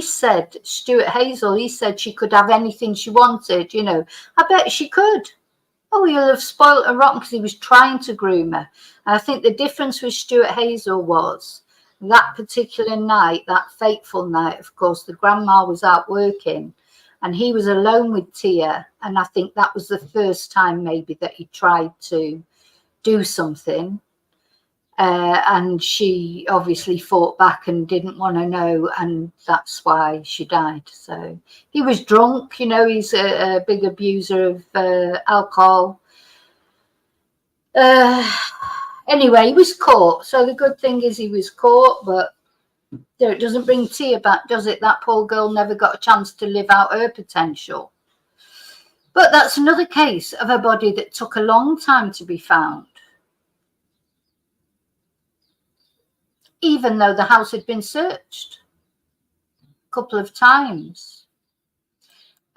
said, Stuart Hazel, he said she could have anything she wanted, you know. I bet she could. Oh, he'll have spoiled her rotten because he was trying to groom her. And I think the difference with Stuart Hazel was that particular night, that fateful night, of course, the grandma was out working and he was alone with Tia. And I think that was the first time maybe that he tried to do something. And she obviously fought back and didn't want to know. And that's why she died. So he was drunk, you know, he's a big abuser of alcohol. Anyway, he was caught. So the good thing is he was caught, but it doesn't bring Tia back, does it? That poor girl never got a chance to live out her potential. But that's another case of a body that took a long time to be found. even though the house had been searched a couple of times.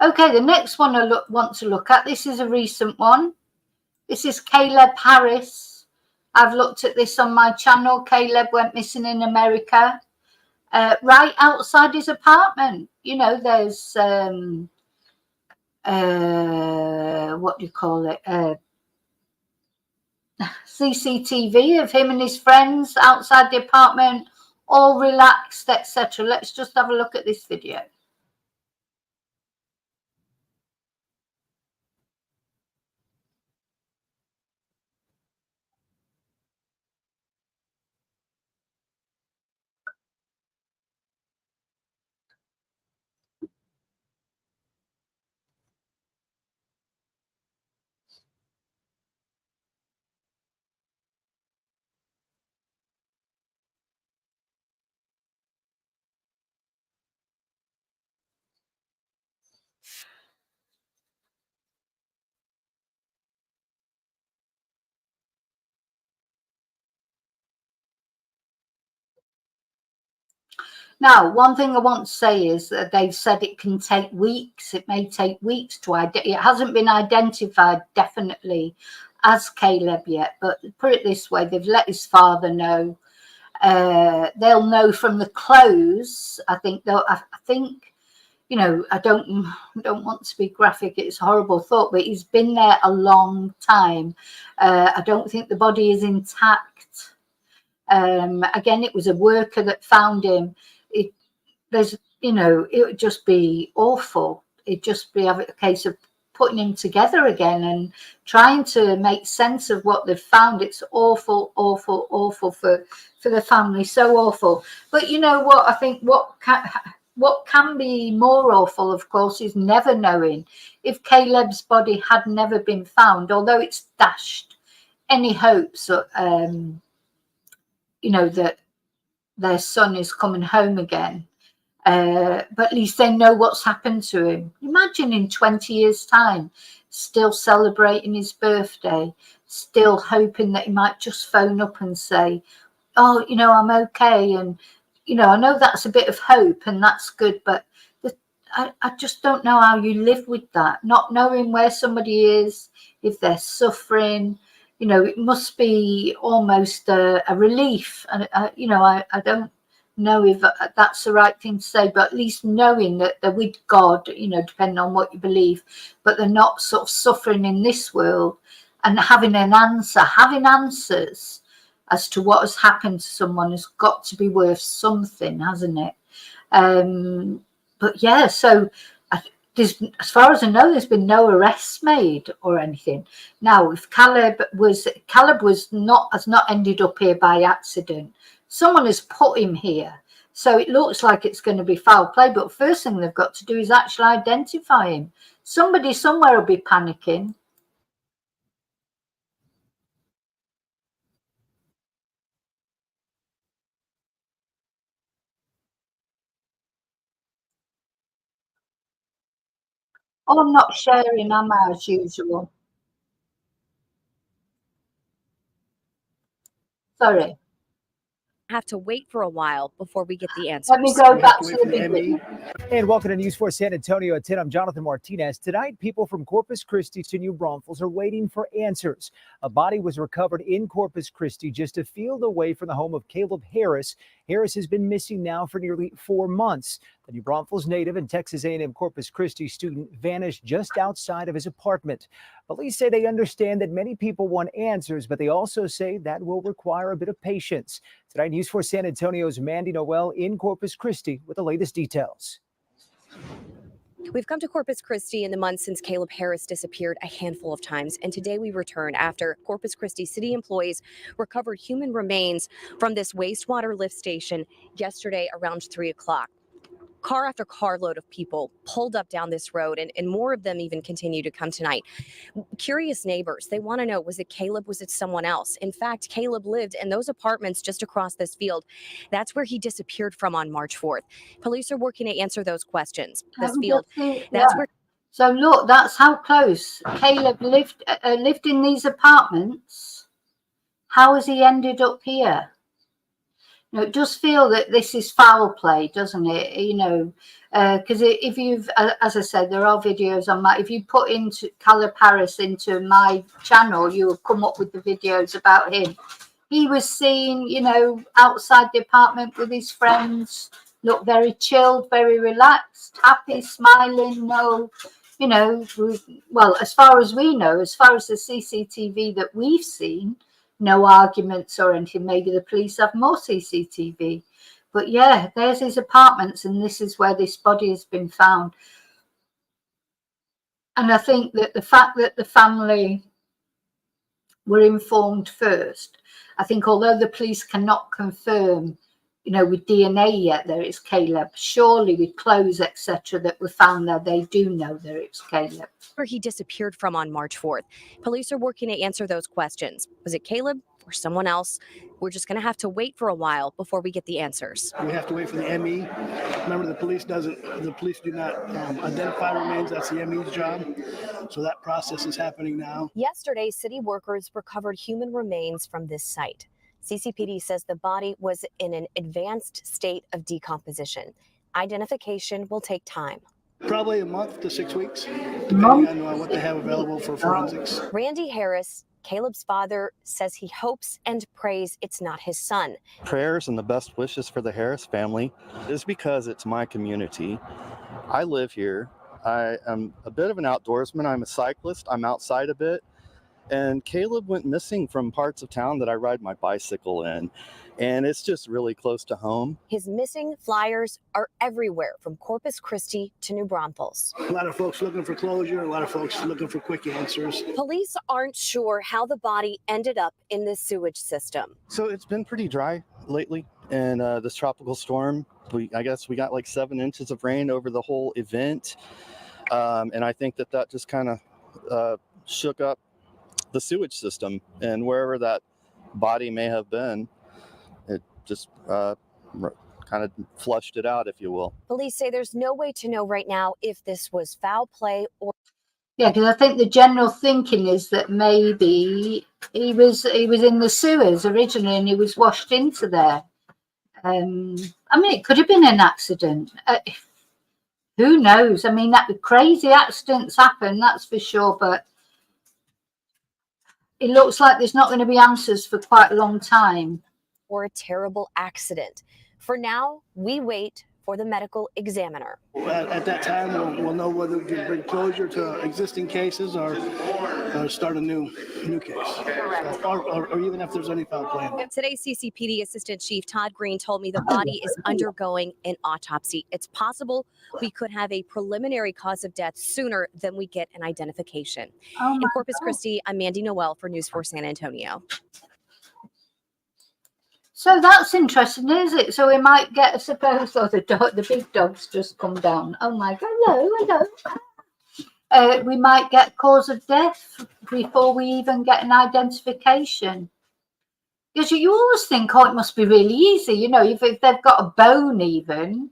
Okay, the next one I want to look at, this is a recent one. This is Caleb Harris. I've looked at this on my channel. Caleb went missing in America, right outside his apartment. You know, there's, what do you call it? CCTV of him and his friends outside the apartment, all relaxed, etc. Let's just have a look at this video. Now, one thing I want to say is that they've said it can take weeks. It may take weeks to identify. It hasn't been identified definitely as Caleb yet, but put it this way, they've let his father know. They'll know from the clothes. I think, you know, I don't want to be graphic. It's a horrible thought, but he's been there a long time. I don't think the body is intact. Again, it was a worker that found him. You know, it would just be awful. It'd just be a case of putting him together again and trying to make sense of what they've found. It's awful, awful, awful for the family. So awful. But you know what? I think what can be more awful, of course, is never knowing if Caleb's body had never been found, although it's dashed any hopes, you know, that their son is coming home again. But at least they know what's happened to him. Imagine in 20 years' time, still celebrating his birthday, still hoping that he might just phone up and say, oh, you know, I'm okay. And, you know, I know that's a bit of hope and that's good, but I just don't know how you live with that, not knowing where somebody is, if they're suffering. You know, it must be almost a relief. And, you know, I don't know if that's the right thing to say, but at least knowing that they're with God, you know, depending on what you believe, but they're not sort of suffering in this world, and having answers as to what has happened to someone has got to be worth something, hasn't it? But yeah, so as far as I know, there's been no arrests made or anything. Now, if Caleb has not ended up here by accident. Someone has put him here. So it looks like it's going to be foul play. But first thing they've got to do is actually identify him. Somebody somewhere will be panicking. Oh, I'm not sharing, am I, as usual? Sorry. Have to wait for a while before we get the answers. Let me go back to the beginning. And welcome to News 4 San Antonio at 10. I'm Jonathan Martinez. Tonight, people from Corpus Christi to New Braunfels are waiting for answers. A body was recovered in Corpus Christi just a field away from the home of Caleb Harris. Harris has been missing now for nearly 4 months. The New Braunfels native and Texas A&M Corpus Christi student vanished just outside of his apartment. Police say they understand that many people want answers, but they also say that will require a bit of patience. Tonight, News 4 San Antonio's Mandy Noel in Corpus Christi with the latest details. We've come to Corpus Christi in the months since Caleb Harris disappeared a handful of times, and today we return after Corpus Christi city employees recovered human remains from this wastewater lift station yesterday around 3 o'clock. Car after carload of people pulled up down this road, and more of them even continue to come tonight. Curious neighbors, they want to know, was it Caleb? Was it someone else? In fact, Caleb lived in those apartments just across this field. That's where he disappeared from on March 4th. Police are working to answer those questions. This field, that's where. So look, that's how close Caleb lived in these apartments. How has he ended up here? You know, it does feel that this is foul play, doesn't it? You know, because if you've, as I said, there are videos on my, if you put into Caleb Harris into my channel, you will come up with the videos about him. He was seen, you know, outside the apartment with his friends, looked very chilled, very relaxed, happy, smiling, no, you know, well, as far as we know, as far as the CCTV that we've seen, no arguments or anything. Maybe the police have more CCTV. But yeah, there's his apartments, and this is where this body has been found. And I think that the fact that the family were informed first, I think although the police cannot confirm, you know, with DNA yet that it's Caleb, surely with clothes, etc., that were found there, they do know that it's Caleb. Where he disappeared from on March 4th. Police are working to answer those questions. Was it Caleb or someone else? We're just going to have to wait for a while before we get the answers. We have to wait for the ME. Remember, the police do not identify remains. That's the ME's job. So that process is happening now. Yesterday, city workers recovered human remains from this site. CCPD says the body was in an advanced state of decomposition. Identification will take time. Probably a month to 6 weeks, depending on what they have available for forensics. Randy Harris, Caleb's father, says he hopes and prays it's not his son. Prayers and the best wishes for the Harris family is because it's my community. I live here. I am a bit of an outdoorsman. I'm a cyclist. I'm outside a bit. And Caleb went missing from parts of town that I ride my bicycle in. And it's just really close to home. His missing flyers are everywhere, from Corpus Christi to New Braunfels. A lot of folks looking for closure, a lot of folks looking for quick answers. Police aren't sure how the body ended up in this sewage system. So it's been pretty dry lately. And this tropical storm, I guess we got like 7 inches of rain over the whole event. And I think that just kind of shook up the sewage system, and wherever that body may have been, it just kind of flushed it out, if you will. Police say there's no way to know right now if this was foul play or... Yeah, because I think the general thinking is that maybe he was in the sewers originally and he was washed into there. I mean, it could have been an accident. Who knows? I mean, crazy accidents happen, that's for sure, but it looks like there's not going to be answers for quite a long time. Or a terrible accident. For now, we wait for the medical examiner. At that time, we'll know whether we can bring closure to existing cases or start a new case, or even if there's any foul play. Today, CCPD Assistant Chief Todd Green told me the body is undergoing an autopsy. It's possible we could have a preliminary cause of death sooner than we get an identification. In Corpus Christi, I'm Mandy Noel for News 4 San Antonio. So that's interesting, is it? So we might get, I suppose, the big dog's just come down. Oh my God, hello. We might get cause of death before we even get an identification. Because you always think, oh, it must be really easy. You know, if they've got a bone even,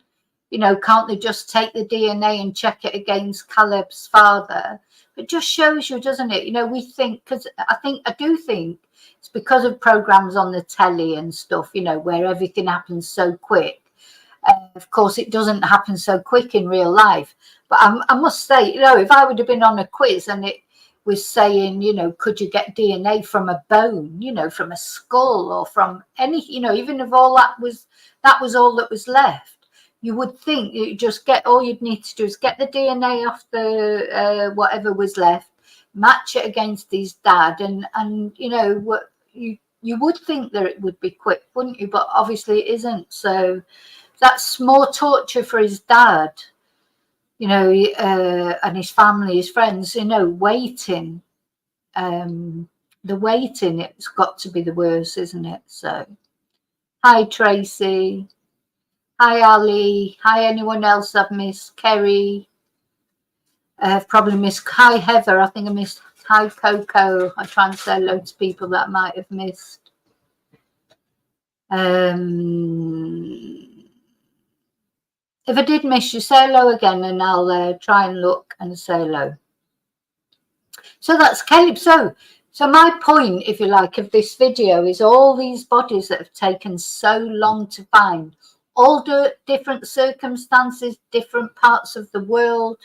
you know, can't they just take the DNA and check it against Caleb's father? It just shows you, doesn't it? You know, we think, because I do think, it's because of programs on the telly and stuff, you know, where everything happens so quick. Of course, it doesn't happen so quick in real life. But I must say, you know, if I would have been on a quiz and it was saying, you know, could you get DNA from a bone, you know, from a skull or from any, you know, even if all that was all that was left, you would think you just get, all you'd need to do is get the DNA off the whatever was left, match it against his dad, and you know what. You would think that it would be quick, wouldn't you? But obviously it isn't. So that's more torture for his dad, you know, and his family, his friends, you know, waiting. The waiting, it's got to be the worst, isn't it? So, hi, Tracy. Hi, Ali. Hi, anyone else I've missed? Kerry. I've probably missed. Hi, Heather. I think I missed. Hi, Coco. I try and say hello to people that I might have missed. If I did miss you, say hello again and I'll try and look and say hello. So that's Caleb. So So my point, if you like, of this video is all these bodies that have taken so long to find, all different circumstances, different parts of the world.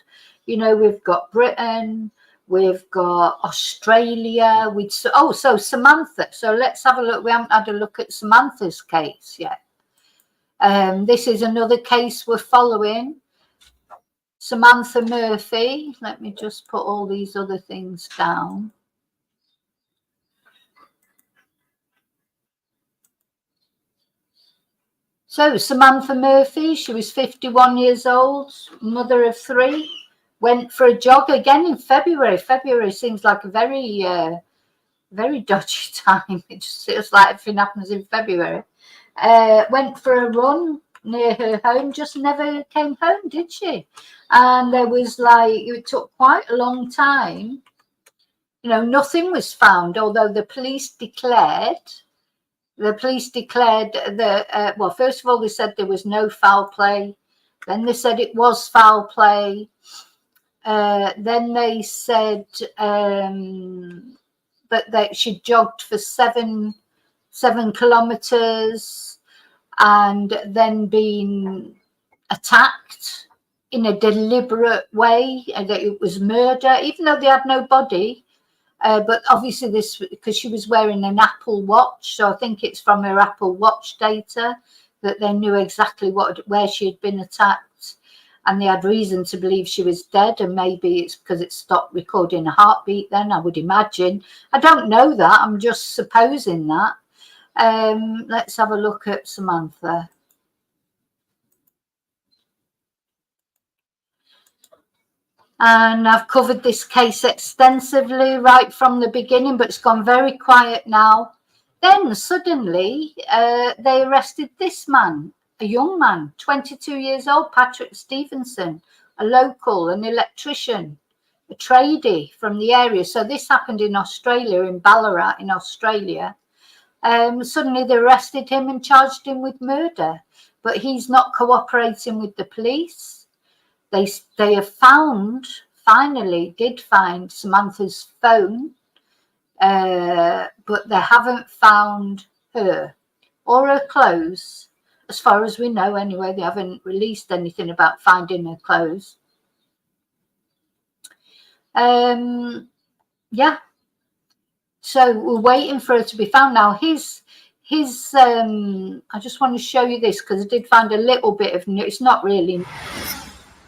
You know, we've got Britain, we've got Australia. So Samantha. So let's have a look. We haven't had a look at Samantha's case yet. This is another case we're following. Samantha Murphy. Let me just put all these other things down. So Samantha Murphy, she was 51 years old, mother of 3, went for a jog again in February. February seems like a very, very dodgy time. It just feels like everything happens in February. Went for a run near her home, just never came home, did she? And there was it took quite a long time. You know, nothing was found, although the police declared that, well, first of all, they said there was no foul play. Then they said it was foul play. Then they said that she jogged for 7 kilometers and then been attacked in a deliberate way, and that it was murder, even though they had no body. But obviously this, because she was wearing an Apple Watch, so I think it's from her Apple Watch data that they knew exactly where she had been attacked, and they had reason to believe she was dead. And maybe it's because it stopped recording a heartbeat then, I would imagine. I don't know that, I'm just supposing that. Let's have a look at Samantha. And I've covered this case extensively right from the beginning, but it's gone very quiet now. Then suddenly they arrested this man, a young man, 22 years old, Patrick Stevenson, a local, an electrician, a tradie from the area. So this happened in Australia, in Ballarat in Australia. Suddenly they arrested him and charged him with murder, but he's not cooperating with the police. They have finally did find Samantha's phone, but they haven't found her or her clothes. As far as we know anyway, they haven't released anything about finding her clothes. Yeah. So we're waiting for her to be found now. I just want to show you this because I did find a little bit of news. It's not really.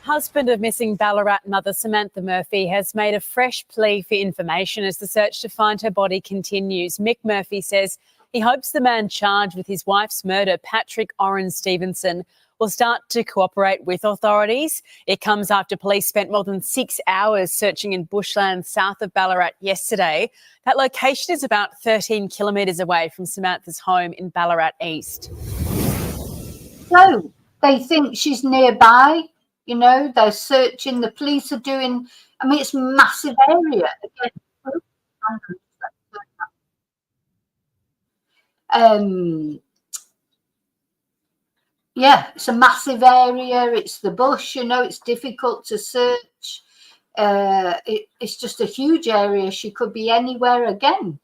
Husband of missing Ballarat mother Samantha Murphy has made a fresh plea for information as the search to find her body continues. Mick Murphy says he hopes the man charged with his wife's murder, Patrick Oren Stevenson, will start to cooperate with authorities. It comes after police spent more than 6 hours searching in bushland south of Ballarat yesterday. That location is about 13 kilometres away from Samantha's home in Ballarat East. So they think she's nearby. You know, they're searching, the police are doing, I mean, it's a massive area. Yeah, it's a massive area. It's the bush, you know, it's difficult to search. It's just a huge area. She could be anywhere again.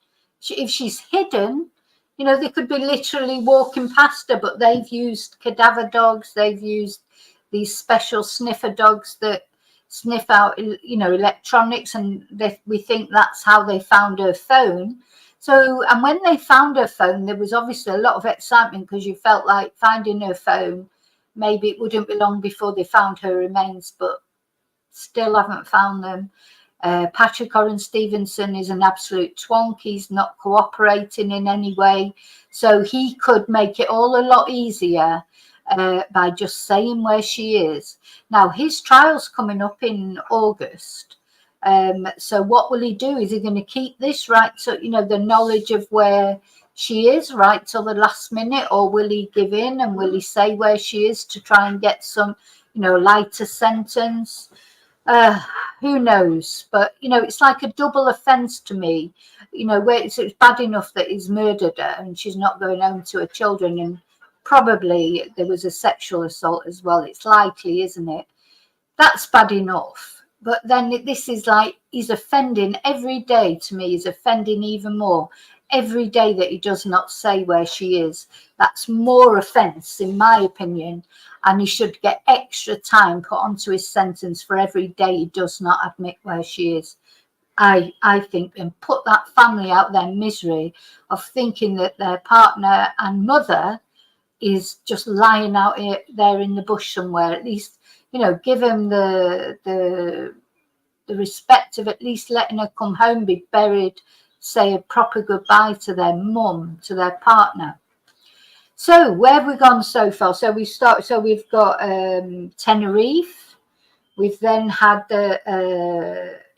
If she's hidden, you know, they could be literally walking past her, but they've used cadaver dogs. They've used these special sniffer dogs that sniff out, you know, electronics, and we think that's how they found her phone. So, and when they found her phone, there was obviously a lot of excitement because you felt like finding her phone, maybe it wouldn't be long before they found her remains, but still haven't found them. Patrick Oren Stevenson is an absolute twonk. He's not cooperating in any way. So he could make it all a lot easier by just saying where she is. Now, his trial's coming up in August. So what will he do? Is he going to keep this right? So, you know, the knowledge of where she is right till the last minute, or will he give in and will he say where she is to try and get some, you know, lighter sentence? Who knows? But, you know, it's like a double offence to me, you know, where it's bad enough that he's murdered her and she's not going home to her children, and probably there was a sexual assault as well. It's likely, isn't it? That's bad enough. But then this is like, he's offending every day to me. He's offending even more every day that he does not say where she is. That's more offence, in my opinion. And he should get extra time put onto his sentence for every day he does not admit where she is. I think, and put that family out their misery of thinking that their partner and mother is just lying out there in the bush somewhere. At least, you know, give them the respect of at least letting her come home, be buried, say a proper goodbye to their mum, to their partner. So where have we gone so far? So we've got Tenerife. We've then had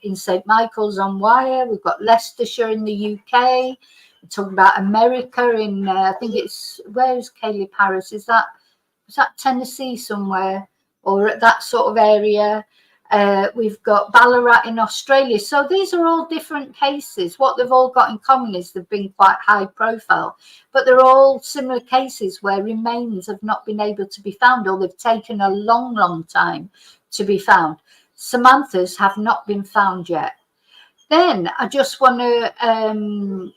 in St Michael's on Wire. We've got Leicestershire in the UK. We're talking about America in I think it's, where is Caleb Harris? Was that Tennessee somewhere, or at that sort of area? We've got Ballarat in Australia. So these are all different cases. What they've all got in common is they've been quite high profile, but they're all similar cases where remains have not been able to be found, or they've taken a long, long time to be found. Samantha's have not been found yet. Then I just want to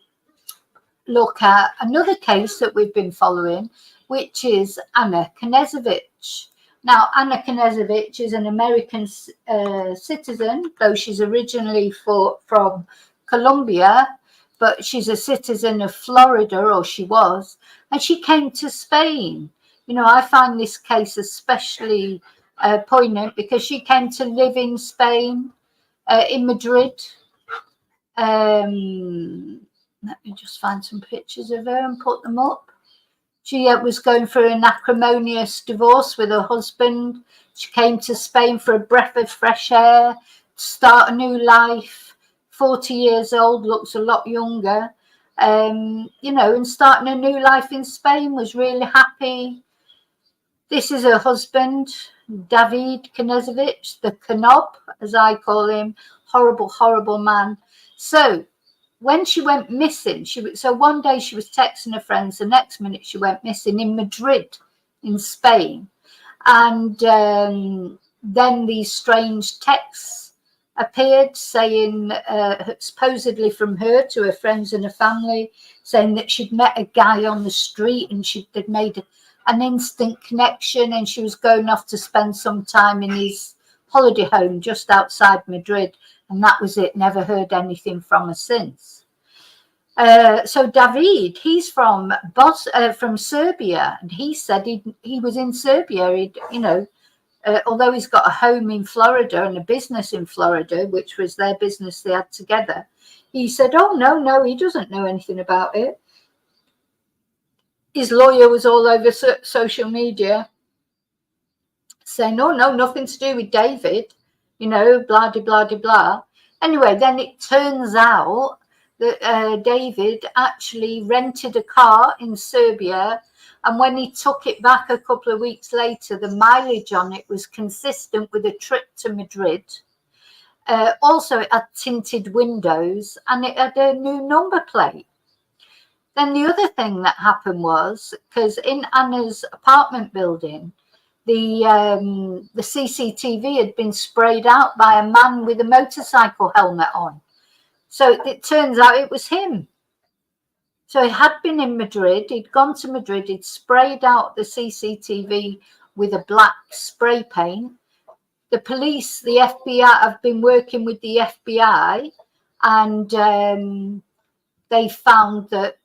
look at another case that we've been following, which is Anna Knezevich. Now, Anna Knezevich is an American citizen, though she's originally from Colombia, but she's a citizen of Florida, or she was, and she came to Spain. You know, I find this case especially poignant because she came to live in Spain, in Madrid. Let me just find some pictures of her and put them up. She was going through an acrimonious divorce with her husband. She came to Spain for a breath of fresh air, to start a new life. 40 years old, looks a lot younger. You know, and starting a new life in Spain, was really happy. This is her husband, David Knezevich, the Knob, as I call him. Horrible, horrible man. So when she went missing, so one day she was texting her friends, the next minute she went missing in Madrid, in Spain. And then these strange texts appeared saying, supposedly from her to her friends and her family, saying that she'd met a guy on the street and they'd made an instant connection, and she was going off to spend some time in his holiday home just outside Madrid. And that was it. Never heard anything from her since. So David, he's from Serbia, and he said he was in Serbia. Although he's got a home in Florida and a business in Florida, which was their business they had together, he said, "Oh no, he doesn't know anything about it." His lawyer was all over social media saying, "Oh no, nothing to do with David," blah, de, blah, de, blah. Anyway, then it turns out that David actually rented a car in Serbia, and when he took it back a couple of weeks later, the mileage on it was consistent with a trip to Madrid. Also, it had tinted windows and it had a new number plate. Then the other thing that happened was, because in Anna's apartment building, the CCTV had been sprayed out by a man with a motorcycle helmet on. So it turns out it was him. So he had been in Madrid, he'd gone to Madrid, he'd sprayed out the CCTV with a black spray paint. The police, the FBI, have been working with the FBI, and they found that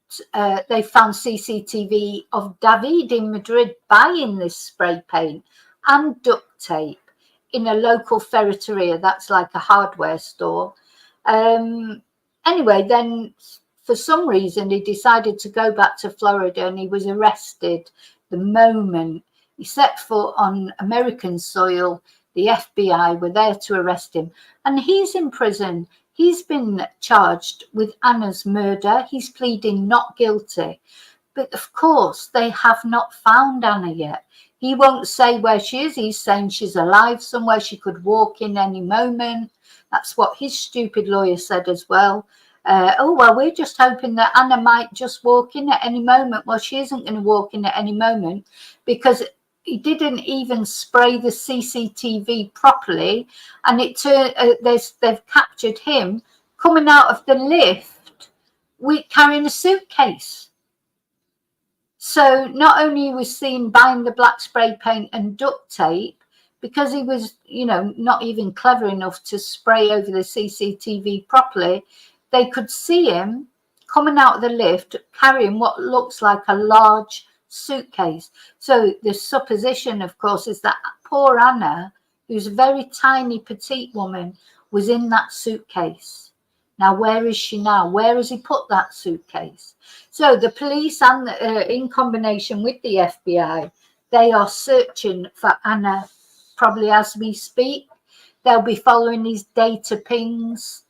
they found CCTV of David in Madrid buying this spray paint and duct tape in a local ferreteria. That's like a hardware store. Anyway, then for some reason he decided to go back to Florida, and he was arrested the moment he set foot on American soil. The FBI were there to arrest him, and he's in prison. He's been charged with Anna's murder. He's pleading not guilty. But of course, they have not found Anna yet. He won't say where she is. He's saying she's alive somewhere. She could walk in any moment. That's what his stupid lawyer said as well. We're just hoping that Anna might just walk in at any moment. Well, she isn't going to walk in at any moment, because he didn't even spray the CCTV properly, and it turned they've captured him coming out of the lift carrying a suitcase. So not only was seen buying the black spray paint and duct tape, because he was, you know, not even clever enough to spray over the CCTV properly, they could see him coming out of the lift carrying what looks like a large suitcase. So the supposition, of course, is that poor Anna, who's a very tiny petite woman, was in that suitcase. Now, where is she now? Where has he put that suitcase? So the police, and in combination with the FBI, they are searching for Anna probably as we speak. They'll be following his data pings,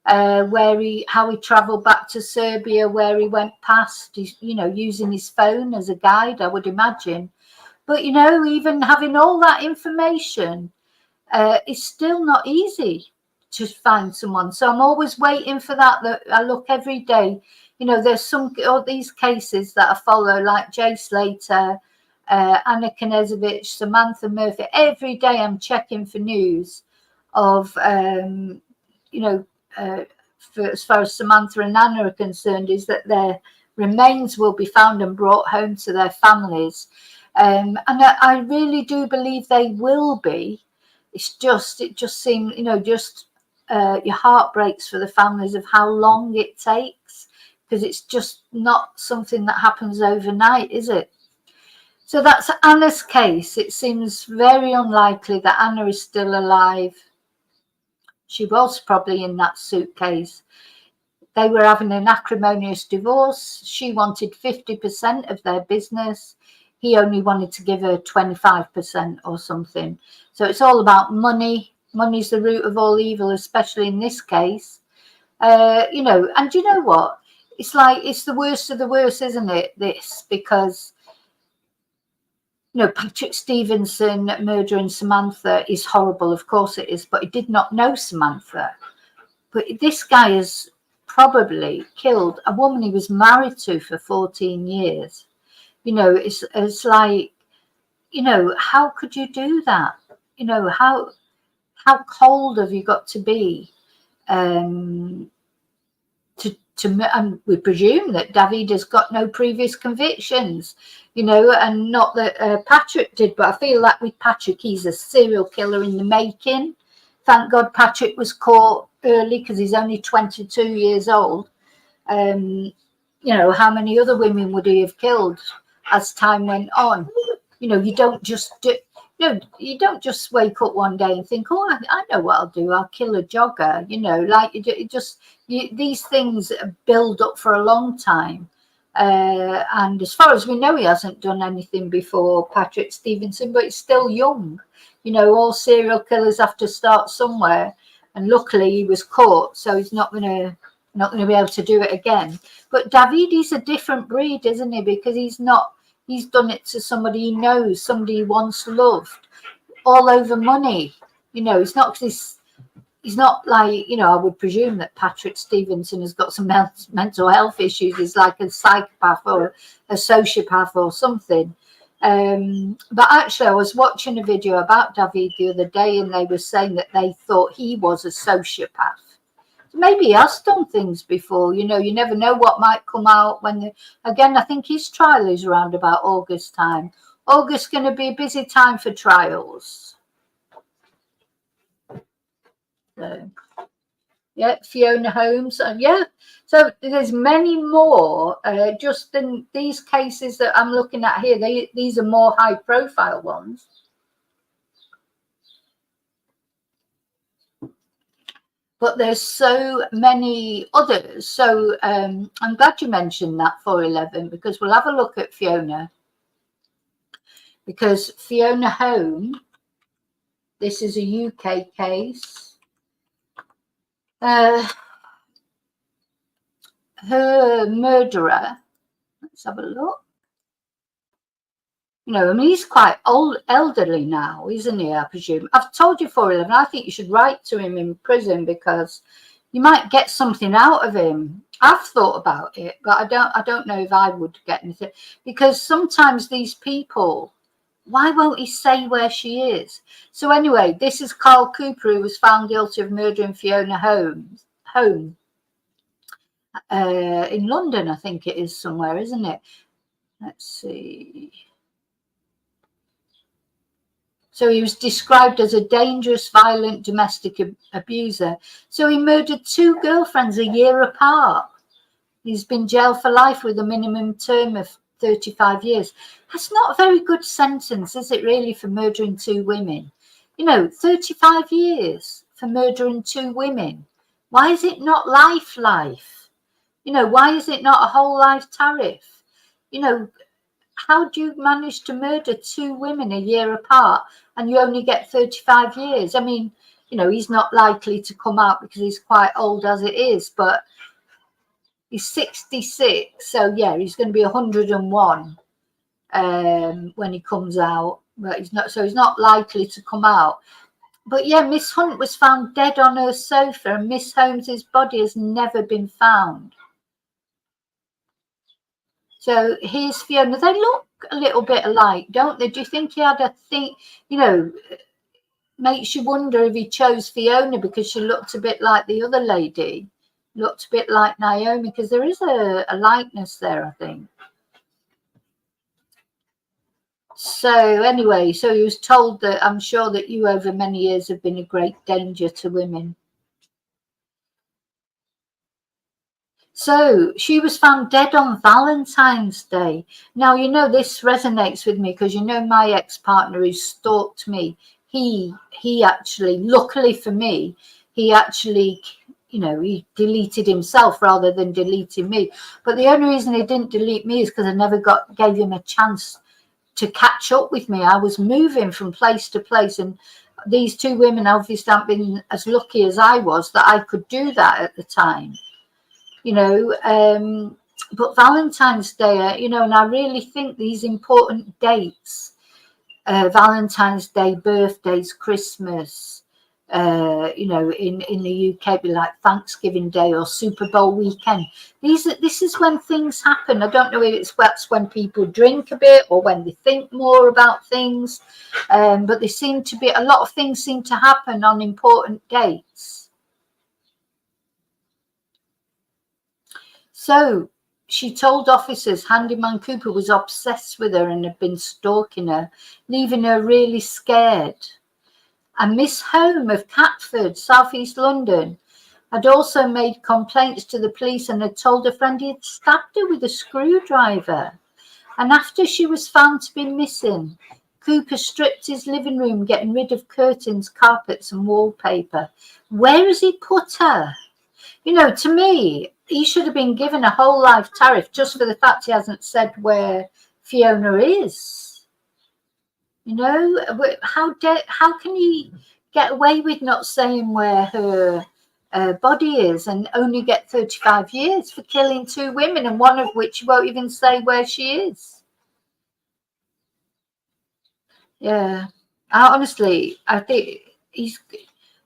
how he travelled back to Serbia, where he went past, you know, using his phone as a guide, I would imagine. But, you know, even having all that information, it's still not easy to find someone. So I'm always waiting for that. I look every day. You know, there's all these cases that I follow, like Jay Slater, Anna Knezevich, Samantha Murphy. Every day I'm checking for news of, you know, as far as Samantha and Anna are concerned, is that their remains will be found and brought home to their families. And I really do believe they will be. It just seems, you know, your heart breaks for the families of how long it takes, because it's just not something that happens overnight, is it? So that's Anna's case. It seems very unlikely that Anna is still alive. She was probably in that suitcase. They were having an acrimonious divorce. She wanted 50% of their business. He only wanted to give her 25% or something. So it's all about money. Money's the root of all evil, especially in this case. You know, and you know what? It's like, it's the worst of the worst, isn't it, this? Because, you know, Patrick Stevenson murdering Samantha is horrible. Of course it is, but he did not know Samantha. But this guy has probably killed a woman he was married to for 14 years. You know, it's like, you know, how could you do that? You know, how cold have you got to be? And we presume that David has got no previous convictions, you know, and not that Patrick did, but I feel like with Patrick, he's a serial killer in the making. Thank God Patrick was caught early, because he's only 22 years old. You know, how many other women would he have killed as time went on? You know, you don't just wake up one day and think, oh, I know what I'll do. I'll kill a jogger. You know, like these things build up for a long time. And as far as we know, he hasn't done anything before, Patrick Stevenson, but he's still young. You know, all serial killers have to start somewhere. And luckily he was caught, so he's not going to be able to do it again. But David is a different breed, isn't he? Because he's done it to somebody he knows, somebody he once loved, all over money. You know, he's not like, you know, I would presume that Patrick Stevenson has got some mental health issues. He's like a psychopath or a sociopath or something. But actually, I was watching a video about David the other day, and they were saying that they thought he was a sociopath. Maybe he has done things before, you know, you never know what might come out when, again, I think his trial is around about August time. August going to be a busy time for trials. So, yeah, Fiona Holmes, and yeah, so there's many more, just in these cases that I'm looking at here. These are more high profile ones. But there's so many others. So I'm glad you mentioned that 411, because we'll have a look at Fiona. Because Fiona Holmes, this is a UK case. Her murderer, let's have a look. You know, I mean, he's quite old, elderly now, isn't he, I presume? I've told you 411, I think you should write to him in prison, because you might get something out of him. I've thought about it, but I don't know if I would get anything, because sometimes these people, Why won't he say where she is? So anyway, this is Carl Cooper, who was found guilty of murdering Fiona Holmes in London, I think it is somewhere, isn't it? Let's see. So he was described as a dangerous, violent domestic abuser. So he murdered 2 girlfriends a year apart. He's been jailed for life with a minimum term of 35 years. That's not a very good sentence, is it really, for murdering 2 women? You know, 35 years for murdering 2 women. Why is it not life? You know, why is it not a whole life tariff? You know, how do you manage to murder 2 women a year apart and you only get 35 years? I mean, you know, he's not likely to come out because he's quite old as it is, but he's 66. So, yeah, he's going to be 101 when he comes out. But he's not likely to come out. But, yeah, Miss Hunt was found dead on her sofa and Miss Holmes's body has never been found. So here's Fiona. They look a little bit alike, don't they? Do you think he had a thing, you know, makes you wonder if he chose Fiona because she looked a bit like the other lady, looked a bit like Naomi, because there is a likeness there, I think. So anyway, so he was told that I'm sure that you over many years have been a great danger to women. So she was found dead on Valentine's Day. Now, you know, this resonates with me because, you know, my ex-partner who stalked me, he actually, luckily for me, he actually, you know, he deleted himself rather than deleting me. But the only reason he didn't delete me is because I never gave him a chance to catch up with me. I was moving from place to place, and these 2 women obviously haven't been as lucky as I was that I could do that at the time. You know, but Valentine's Day, you know, and I really think these important dates, Valentine's Day, birthdays, Christmas, you know, in the UK, be like Thanksgiving Day or Super Bowl weekend. This is when things happen. I don't know if that's when people drink a bit or when they think more about things, but they seem to be, a lot of things seem to happen on important dates. So she told officers Handyman Cooper was obsessed with her and had been stalking her, leaving her really scared. And Miss Home of Catford, southeast London, had also made complaints to the police and had told a friend he had stabbed her with a screwdriver. And after she was found to be missing, Cooper stripped his living room, getting rid of curtains, carpets and wallpaper. Where has he put her? You know, to me, he should have been given a whole life tariff just for the fact he hasn't said where Fiona is. You know, how can he get away with not saying where her body is and only get 35 years for killing 2 women, and one of which won't even say where she is? Yeah, honestly, I think he's,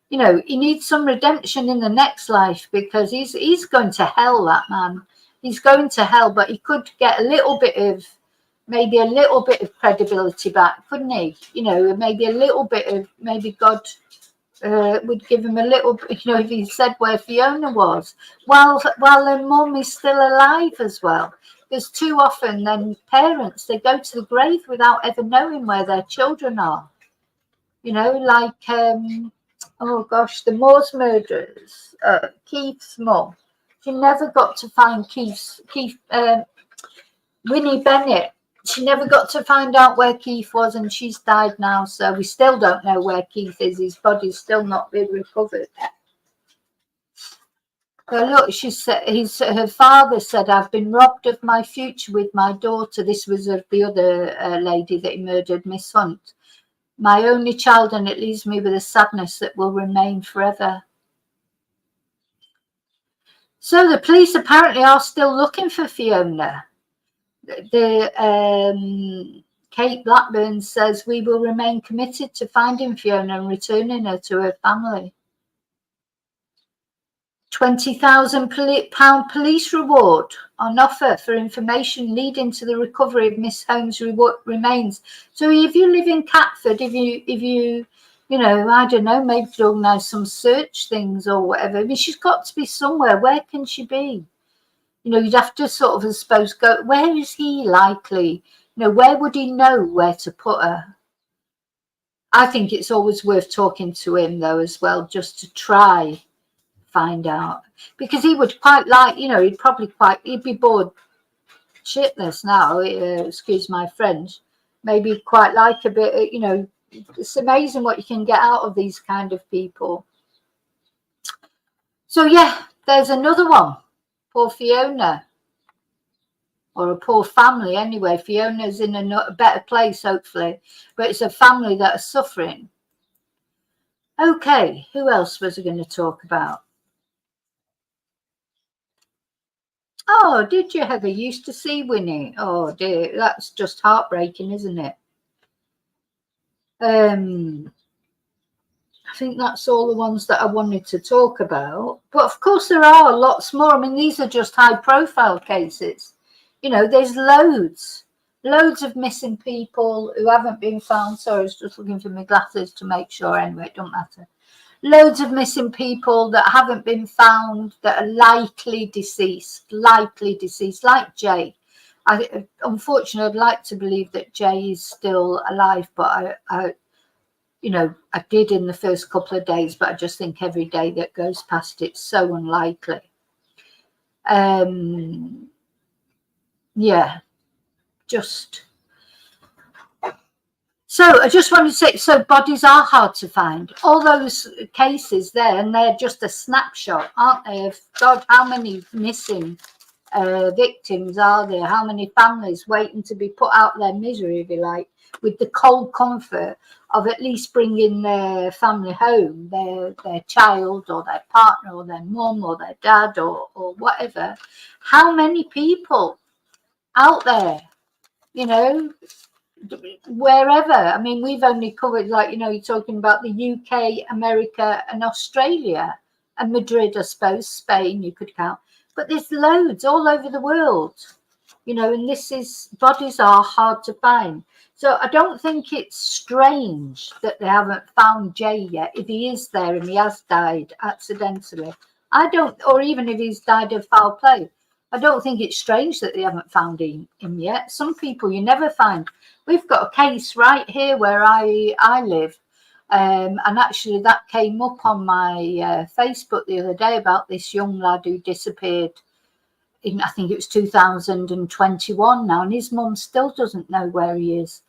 you know, he needs some redemption in the next life because he's going to hell, that man. He's going to hell, but he could get a little bit of credibility back, couldn't he? You know, maybe a little bit of, maybe God would give him a little, you know, if he said where Fiona was. While her mum is still alive as well. Because too often then parents, they go to the grave without ever knowing where their children are. You know, like, oh gosh, the Moors murderers, Keith's mum. She never got to find Winnie Bennett. She never got to find out where Keith was, and she's died now. So we still don't know where Keith is. His body's still not been recovered. So look, she said, her father said, "I've been robbed of my future with my daughter." This was of the other lady that he murdered, Miss Hunt. "My only child, and it leaves me with a sadness that will remain forever." So the police apparently are still looking for Fiona. Kate Blackburn says, "We will remain committed to finding Fiona and returning her to her family." £20,000 police reward on offer for information leading to the recovery of Miss Holmes' remains. So if you live in Catford, if you know, I don't know, maybe to organise some search things or whatever. I mean, she's got to be somewhere. Where can she be? You know, you'd have to sort of, I suppose, go, where is he likely? You know, where would he know where to put her? I think it's always worth talking to him, though, as well, just to try find out. Because he would quite like, you know, he'd be bored shitless now, excuse my French. Maybe quite like a bit, you know, it's amazing what you can get out of these kind of people. So, yeah, there's another one. Poor Fiona. Or a poor family anyway. Fiona's in a better place, hopefully. But it's a family that are suffering. Okay, who else was I going to talk about? Oh, did you ever used to see Winnie? Oh dear, that's just heartbreaking, isn't it? I think that's all the ones that I wanted to talk about. But of course there are lots more. I mean, these are just high profile cases. You know, there's loads of missing people who haven't been found. Sorry, I was just looking for my glasses to make sure. Anyway, it don't matter. Loads of missing people that haven't been found, that are likely deceased, like Jay. Unfortunately, I'd like to believe that Jay is still alive, but I you know, I did in the first couple of days, but I just think every day that goes past, it's so unlikely. Yeah, just... So I just wanted to say, so bodies are hard to find. All those cases there, and they're just a snapshot, aren't they? Of God, how many missing victims are there? How many families waiting to be put out their misery, if you like, with the cold comfort of at least bringing their family home, their child or their partner or their mum or their dad or whatever. How many people out there, you know, wherever? I mean, we've only covered, like, you know, you're talking about the UK, America and Australia and Madrid, I suppose, Spain you could count, but there's loads all over the world, you know, and bodies are hard to find. So I don't think it's strange that they haven't found Jay yet, if he is there and he has died accidentally. Or even if he's died of foul play, I don't think it's strange that they haven't found him yet. Some people you never find. We've got a case right here where I live, and actually that came up on my Facebook the other day about this young lad who disappeared in, I think it was 2021 now, and his mum still doesn't know where he is.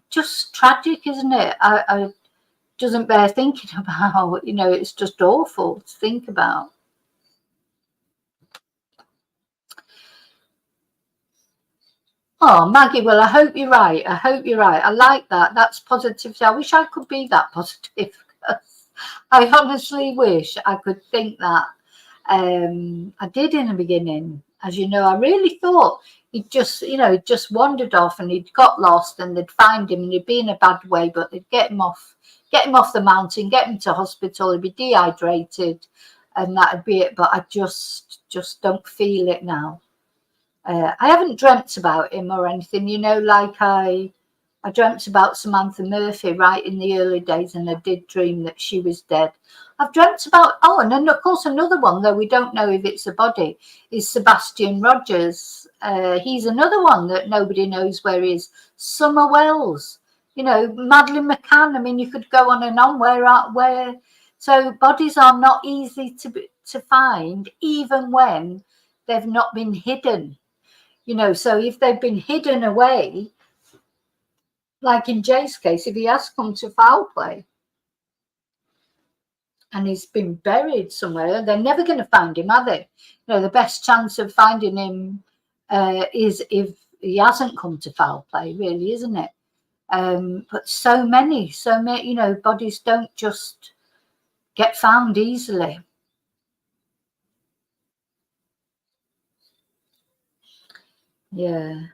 Just tragic, isn't it? I doesn't bear thinking about, you know, it's just awful to think about. Oh, Maggie, well, I hope you're right. I hope you're right. I like that. That's positivity. I wish I could be that positive. I honestly wish I could think that. I did in the beginning. As you know, I really thought he'd just, you know, just wandered off and he'd got lost and they'd find him and he'd be in a bad way, but they'd get him off the mountain, get him to hospital, he'd be dehydrated and that'd be it. But I just don't feel it now. I haven't dreamt about him or anything, you know, like I dreamt about Samantha Murphy right in the early days, and I did dream that she was dead. I've dreamt about, and then of course another one, though we don't know if it's a body, is Sebastian Rogers. He's another one that nobody knows where he is. Summer Wells, you know, Madeleine McCann. I mean, you could go on and on. Where? So bodies are not easy to find, even when they've not been hidden. You know, so if they've been hidden away, like in Jay's case, if he has come to foul play and he's been buried somewhere, they're never going to find him, are they? You know, the best chance of finding him is if he hasn't come to foul play, really, isn't it? But so many, you know, bodies don't just get found easily. Yeah.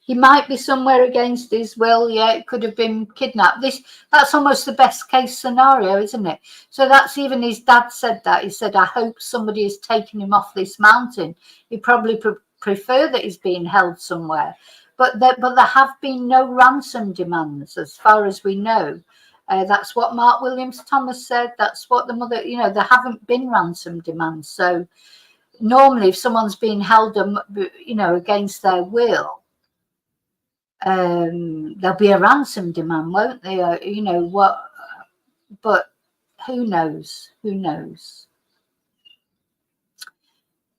He might be somewhere against his will. Yeah, it could have been kidnapped. That's almost the best case scenario, isn't it? So that's even his dad said that. He said, I hope somebody has taken him off this mountain. He probably prefer that he's being held somewhere. But there have been no ransom demands as far as we know. That's what Mark Williams Thomas said. That's what the mother, there haven't been ransom demands. So normally if someone's been held, against their will, there'll be a ransom demand, won't there? But who knows?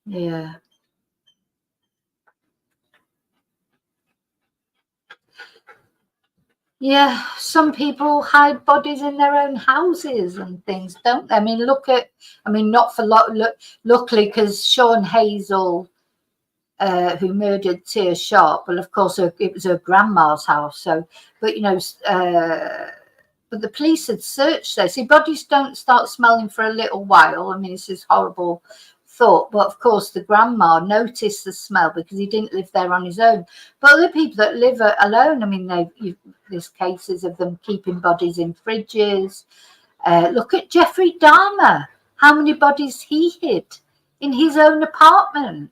Yeah. Yeah, some people hide bodies in their own houses and things, don't they? I mean, not for luckily, because Sean Hazel, who murdered Tia Sharp, well, of course, it was her grandma's house. So, but but the police had searched there. See, bodies don't start smelling for a little while. I mean, this is horrible thought, but of course the grandma noticed the smell because he didn't live there on his own. But other people that live alone, I mean, there's cases of them keeping bodies in fridges. Look at Jeffrey Dahmer, how many bodies he hid in his own apartment.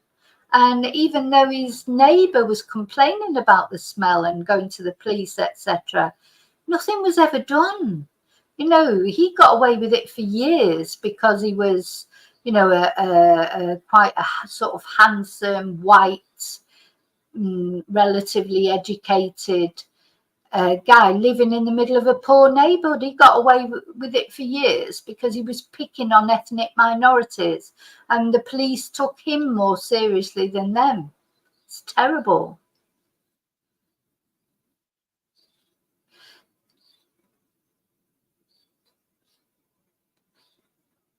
And even though his neighbour was complaining about the smell and going to the police, etc., nothing was ever done. He got away with it for years because he was, quite a sort of handsome, white, relatively educated guy living in the middle of a poor neighborhood. He got away with it for years because he was picking on ethnic minorities, and the police took him more seriously than them. It's terrible.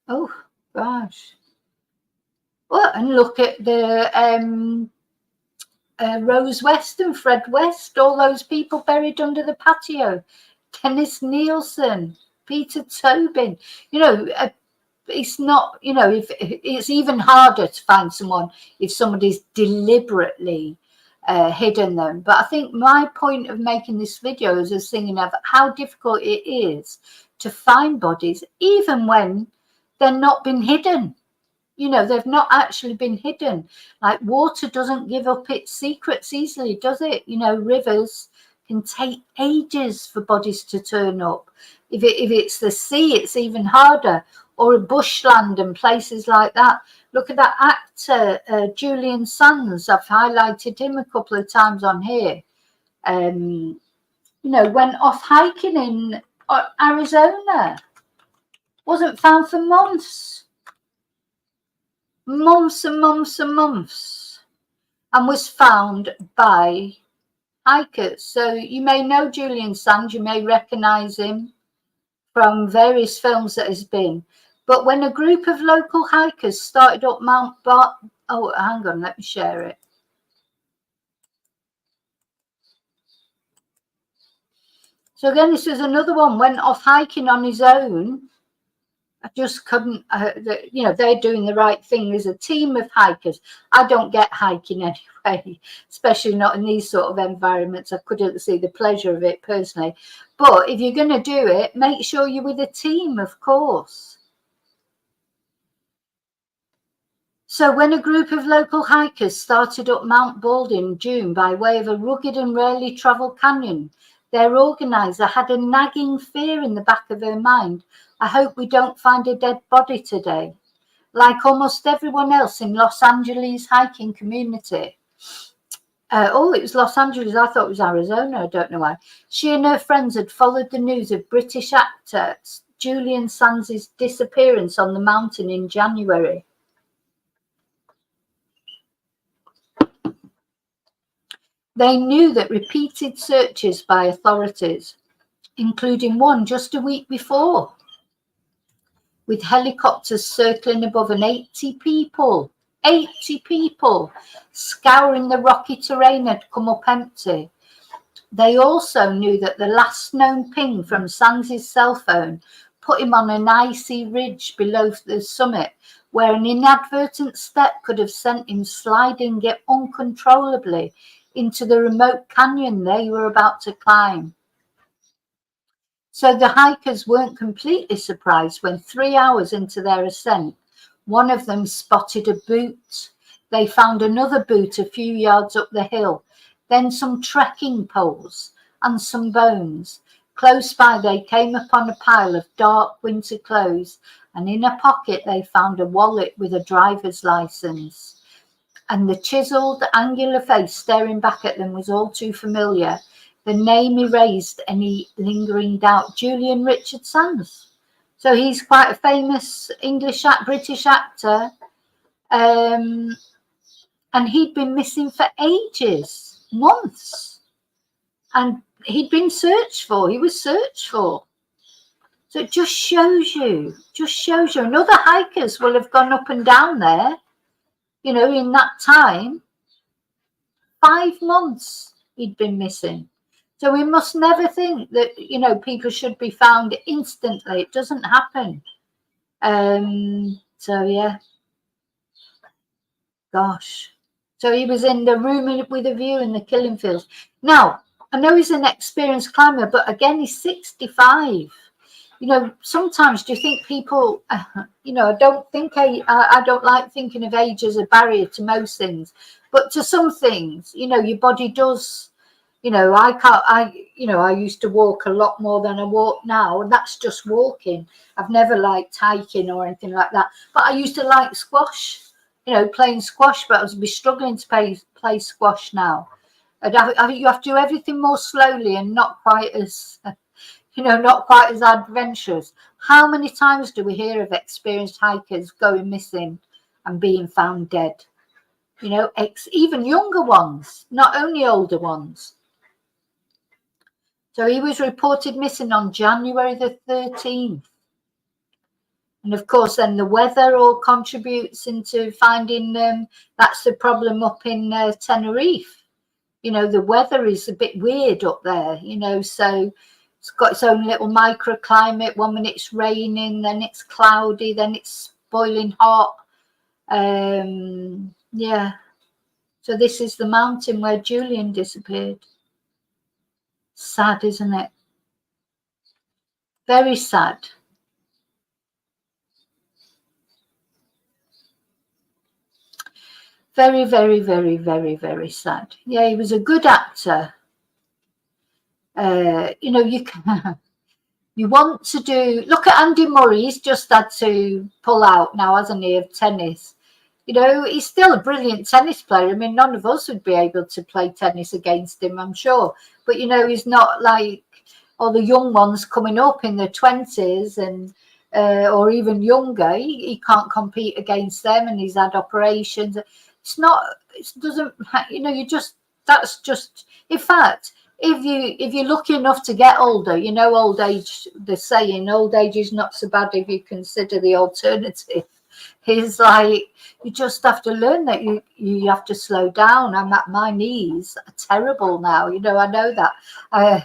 Oh gosh. Well, and look at the Rose West and Fred West, all those people buried under the patio. Dennis Nielsen, Peter Tobin. It's not, if it's even harder to find someone if somebody's deliberately hidden them. But I think my point of making this video is just thinking of how difficult it is to find bodies, even when they're not been hidden. They've not actually been hidden. Like water doesn't give up its secrets easily, does it? Rivers can take ages for bodies to turn up. If it's the sea, it's even harder, or a bushland and places like that. Look at that actor, Julian Sands. I've highlighted him a couple of times on here. Went off hiking in Arizona. Wasn't found for months and months, and was found by hikers. So you may know Julian Sands, you may recognize him from various films that has been. But when a group of local hikers started up Mount oh, hang on, let me share it. So again, this is another one, went off hiking on his own. I just couldn't, they're doing the right thing. There's a team of hikers. I don't get hiking anyway, especially not in these sort of environments. I couldn't see the pleasure of it personally. But if you're going to do it, make sure you're with a team, of course. So when a group of local hikers started up Mount Bald in June by way of a rugged and rarely travelled canyon, their organizer had a nagging fear in the back of her mind. I hope we don't find a dead body today. Like almost everyone else in Los Angeles hiking community. It was Los Angeles. I thought it was Arizona. I don't know why. She and her friends had followed the news of British actor Julian Sands' disappearance on the mountain in January. They knew that repeated searches by authorities, including one just a week before, with helicopters circling above and 80 people scouring the rocky terrain had come up empty. They also knew that the last known ping from Sands' cell phone put him on an icy ridge below the summit, where an inadvertent step could have sent him sliding uncontrollably into the remote canyon they were about to climb. So the hikers weren't completely surprised when 3 hours into their ascent, one of them spotted a boot. They found another boot a few yards up the hill, then some trekking poles and some bones. Close by, they came upon a pile of dark winter clothes, and in a pocket they found a wallet with a driver's license. And the chiseled, angular face staring back at them was all too familiar. The name erased any lingering doubt. Julian Richard Sands. So he's quite a famous British actor. And he'd been missing for ages, months. And he'd been searched for. He was searched for. So it just shows you. And other hikers will have gone up and down there, you know, in that time. 5 months he'd been missing. So we must never think that, you know, people should be found instantly. It doesn't happen. So, yeah. Gosh. So he was in the room with a view in the killing fields. Now, I know he's an experienced climber, but again, he's 65. You know, sometimes do you think people, you know, I don't like thinking of age as a barrier to most things. But to some things, you know, your body does... You know, I used to walk a lot more than I walk now, and that's just walking. I've never liked hiking or anything like that. But I used to like squash, you know, playing squash, but I was struggling to play squash now. You have to do everything more slowly and not quite as, you know, not quite as adventurous. How many times do we hear of experienced hikers going missing and being found dead? You know, even younger ones, not only older ones. So he was reported missing on January the 13th. And of course, then the weather all contributes into finding them. That's the problem up in Tenerife. You know, the weather is a bit weird up there, you know, so it's got its own little microclimate. 1 minute it's raining, then it's cloudy, then it's boiling hot. Yeah. So this is the mountain where Julian disappeared. Sad, isn't it? Very sad. Very, very, very, very, very sad. Yeah, he was a good actor. You know, you want to do... Look at Andy Murray. He's just had to pull out now, hasn't he, of tennis. You know, he's still a brilliant tennis player. I mean, none of us would be able to play tennis against him, I'm sure. But, you know, he's not like all the young ones coming up in their 20s and or even younger. He can't compete against them, and he's had operations. It's not... It doesn't... You know, that's just... In fact... If you're lucky enough to get older, you know, old age, the saying, old age is not so bad if you consider the alternative. It's like, you just have to learn that you have to slow down. My knees are terrible now, you know, I know that.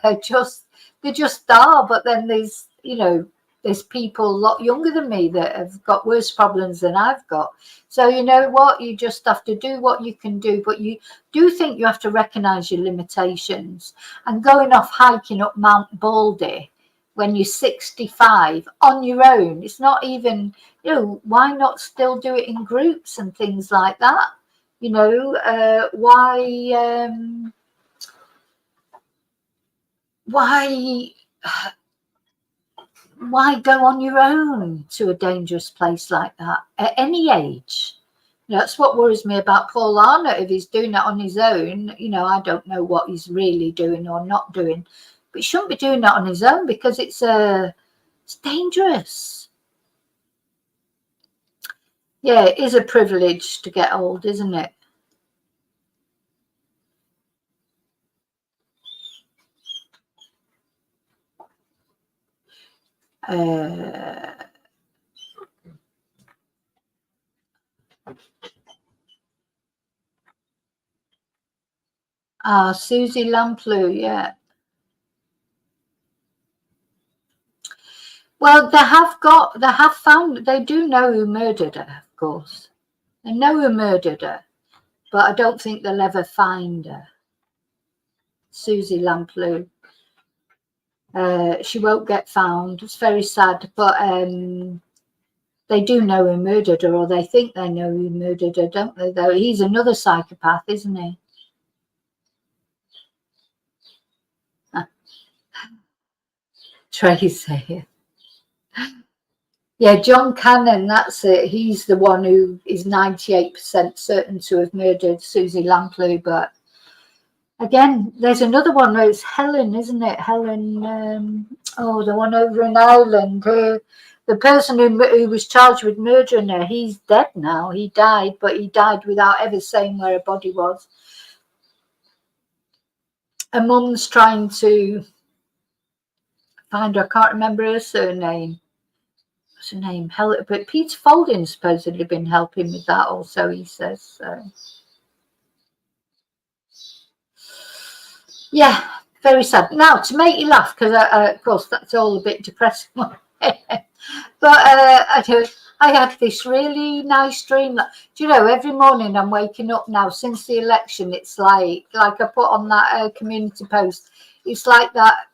They just are, but then there's, you know, there's people a lot younger than me that have got worse problems than I've got. So you know what? You just have to do what you can do. But you do think you have to recognise your limitations. And going off hiking up Mount Baldy when you're 65 on your own, it's not even, you know, why not still do it in groups and things like that? You know, why go on your own to a dangerous place like that at any age? You know, that's what worries me about Paul Arnott. If he's doing that on his own, you know, I don't know what he's really doing or not doing, but he shouldn't be doing that on his own because it's dangerous. Yeah, it is a privilege to get old, isn't it? Susie Lamplugh, yeah. Well, they do know who murdered her, of course. They know who murdered her, but I don't think they'll ever find her. Susie Lamplugh. She won't get found. It's very sad, but they do know who murdered her, or they think they know who murdered her, don't they? Though he's another psychopath, isn't he? Tracy. Yeah, John Cannon, that's it. He's the one who is 98% certain to have murdered Susie Lamplugh. But again, there's another one where it's Helen, isn't it? Helen, the one over in Ireland. The person who was charged with murdering her, he's dead now. He died, but he died without ever saying where her body was. Her mum's trying to find her. I can't remember her surname. What's her name? Helen, but Peter Folding's supposedly been helping with that also, he says. So. Yeah, very sad. Now, to make you laugh, because of course that's all a bit depressing. But I had this really nice dream. Do you know, every morning I'm waking up now since the election. It's like I put on that community post. It's like that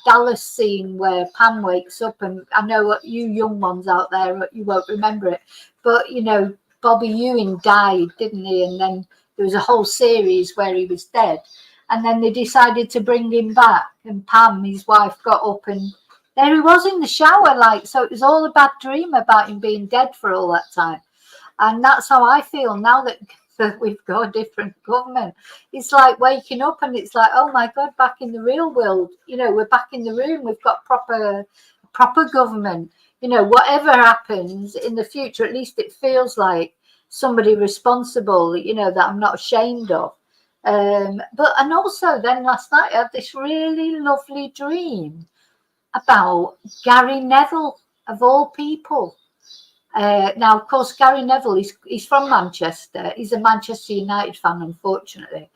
Dallas scene where Pam wakes up, and I know you young ones out there, you won't remember it, but you know, Bobby Ewing died, didn't he? And then there was a whole series where he was dead, and then they decided to bring him back, and Pam, his wife, got up and there he was in the shower, like, so it was all a bad dream about him being dead for all that time. And that's how I feel now that we've got a different government. It's like waking up and it's like, oh my God, back in the real world. You know, we're back in the room. We've got proper government. You know, whatever happens in the future, at least it feels like somebody responsible, you know, that I'm not ashamed of. And also then last night I had this really lovely dream about Gary Neville, of all people. Now, of course, Gary Neville, he's from Manchester. He's a Manchester United fan, unfortunately.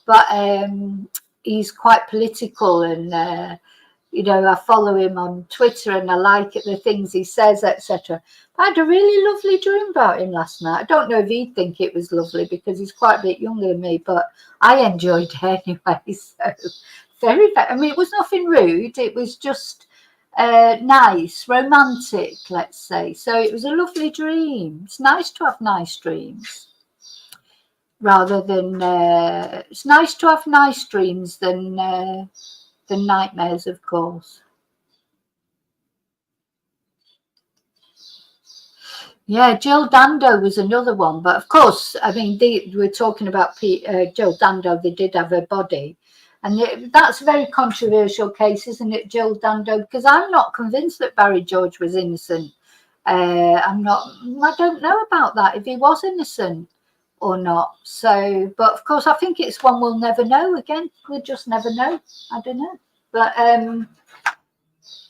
But he's quite political and, you know, I follow him on Twitter and I like the things he says, etc. I had a really lovely dream about him last night. I don't know if he'd think it was lovely because he's quite a bit younger than me, but I enjoyed it anyway. So very, I mean, it was nothing rude. It was just nice, romantic, let's say. So it was a lovely dream. It's nice to have nice dreams rather than it's nice to have nice dreams than nightmares, of course. Yeah, Jill Dando was another one, but of course, I mean, we're talking about Jill Dando. They did have her body. And that's a very controversial case, isn't it, Jill Dando? Because I'm not convinced that Barry George was innocent. I don't know about that, if he was innocent or not. So, but of course, I think it's one we'll never know again. We'll just never know. I don't know. But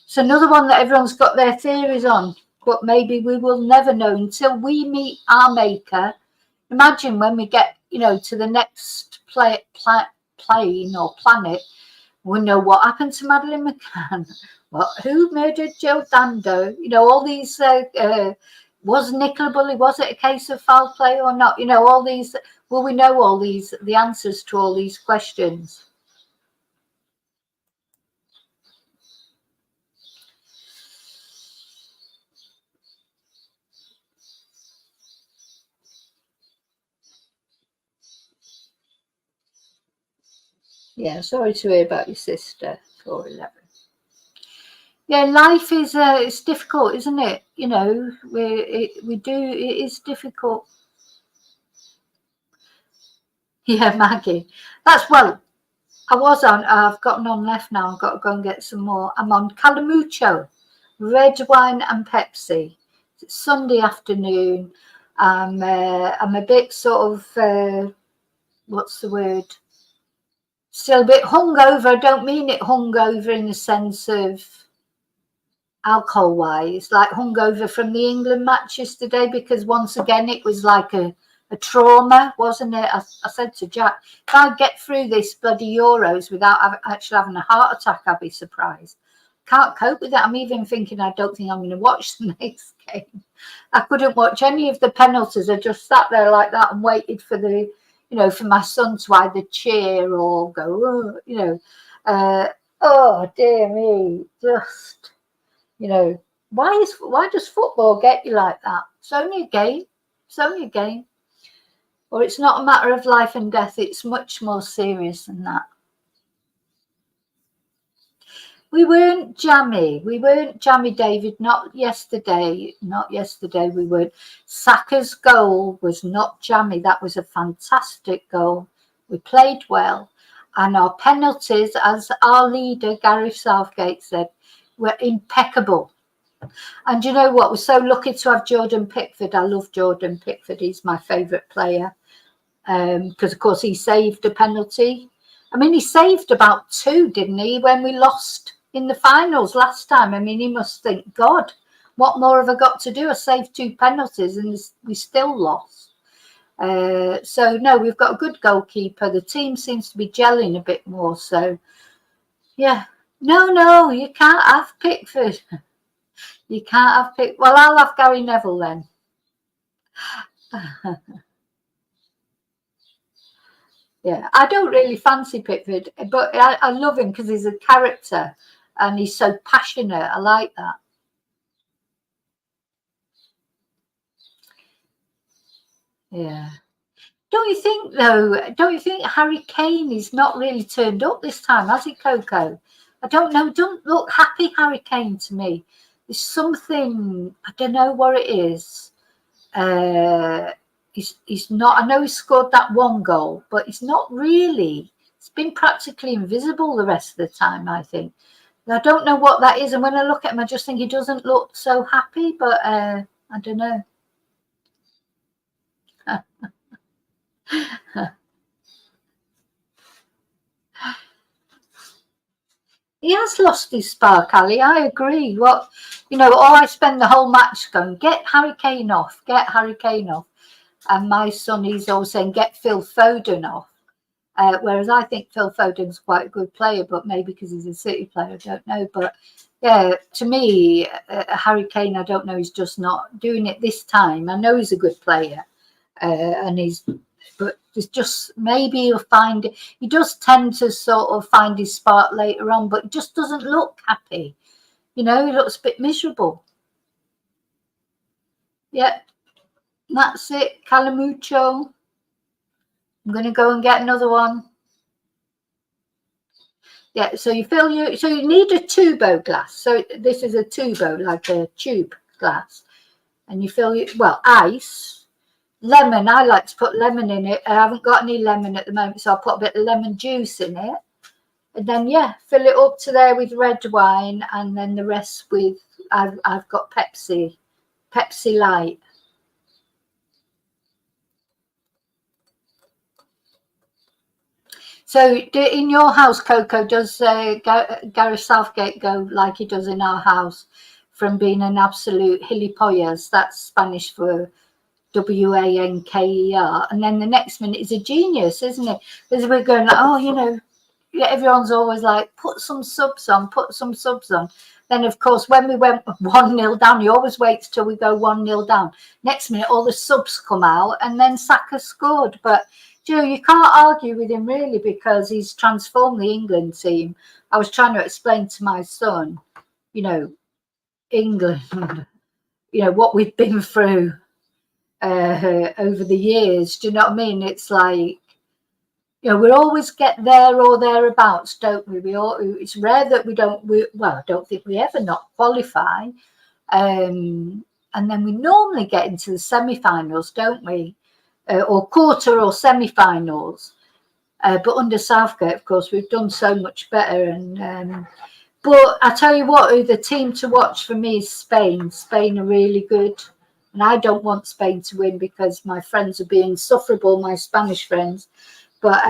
it's another one that everyone's got their theories on. But maybe we will never know until we meet our maker. Imagine when we get, you know, to the next plane or planet, we'll know what happened to Madeleine McCann, who murdered Jill Dando, you know, all these, was Nicola Bulley, was it a case of foul play or not? You know, all these, will we know all these, the answers to all these questions? Yeah, sorry to hear about your sister, 411. Yeah, life is it's difficult, isn't it? You know, it is difficult. Yeah, Maggie. I've gotten on left now. I've got to go and get some more. I'm on Calamucho, red wine and Pepsi. It's Sunday afternoon. I'm a bit sort of, what's the word? Still a bit hungover. I don't mean it hungover in the sense of alcohol wise, like hungover from the England match yesterday, because once again it was like a trauma, wasn't it? I said to Jack, if I get through this bloody Euros without actually having a heart attack, I'd be surprised. Can't cope with it. I'm even thinking I don't think I'm going to watch the next game. I couldn't watch any of the penalties. I just sat there like that and waited for the, you know, for my son to either cheer or go, oh, you know, oh dear me, just, you know, why does football get you like that? It's only a game. It's only a game. Or it's not a matter of life and death. It's much more serious than that. We weren't jammy. We weren't jammy, David. Not yesterday. Not yesterday. We weren't. Saka's goal was not jammy. That was a fantastic goal. We played well. And our penalties, as our leader, Gareth Southgate, said, were impeccable. And you know what? We're so lucky to have Jordan Pickford. I love Jordan Pickford. He's my favourite player. Because, of course, he saved a penalty. I mean, he saved about 2, didn't he, when we lost in the finals last time? I mean, he must think, God, what more have I got to do? I saved 2 penalties and we still lost. So, no, we've got a good goalkeeper. The team seems to be gelling a bit more. So, yeah. No, you can't have Pickford. You can't have Pickford. Well, I'll have Gary Neville then. Yeah, I don't really fancy Pickford, but I love him because he's a character and he's so passionate. I like that. Yeah. Don't you think, though, don't you think Harry Kane is not really turned up this time, has he, Coco? I don't know. Don't look happy, Harry Kane, to me. There's something, I don't know what it is. He's not, I know he scored that 1 goal, but he's not really, it's been practically invisible the rest of the time, I think. I don't know what that is, and when I look at him, I just think he doesn't look so happy, but I don't know. He has lost his spark, Ali. I agree. What, you know, I spend the whole match going, get Harry Kane off, get Harry Kane off. And my son, he's always saying, get Phil Foden off. Whereas I think Phil Foden's quite a good player, but maybe because he's a City player, I don't know. But yeah, to me, Harry Kane, I don't know, he's just not doing it this time. I know he's a good player, but it's just, maybe he'll find, he does tend to sort of find his spark later on, but he just doesn't look happy. You know, he looks a bit miserable. Yeah, that's it. Calamucho. I'm going to go and get another one. Yeah, so you need a tubo glass. So this is a tubo, like a tube glass. And you fill ice, lemon. I like to put lemon in it. I haven't got any lemon at the moment, so I'll put a bit of lemon juice in it. And then, yeah, fill it up to there with red wine, and then the rest with, I've got Pepsi Light. So in your house, Coco, does Gareth Southgate go like he does in our house, from being an absolute gilipollas? That's Spanish for wanker, and then the next minute is a genius, isn't it? Because we're going like, oh, you know, everyone's always like, put some subs on. Then, of course, when we went 1-0 down, he always waits till we go 1-0 down. Next minute, all the subs come out, and then Saka scored. But you can't argue with him really, because he's transformed the England team. I was trying to explain to my son, you know, England, you know, what we've been through over the years. Do you know what I mean? It's like, you know, we always get there or thereabouts, don't we? It's rare that I don't think we ever not qualify. And then we normally get into the semi-finals, don't we? Or quarter or semi-finals. But under Southgate, of course, we've done so much better. But I tell you what, the team to watch for me is Spain. Spain are really good. And I don't want Spain to win because my friends are being insufferable, my Spanish friends. But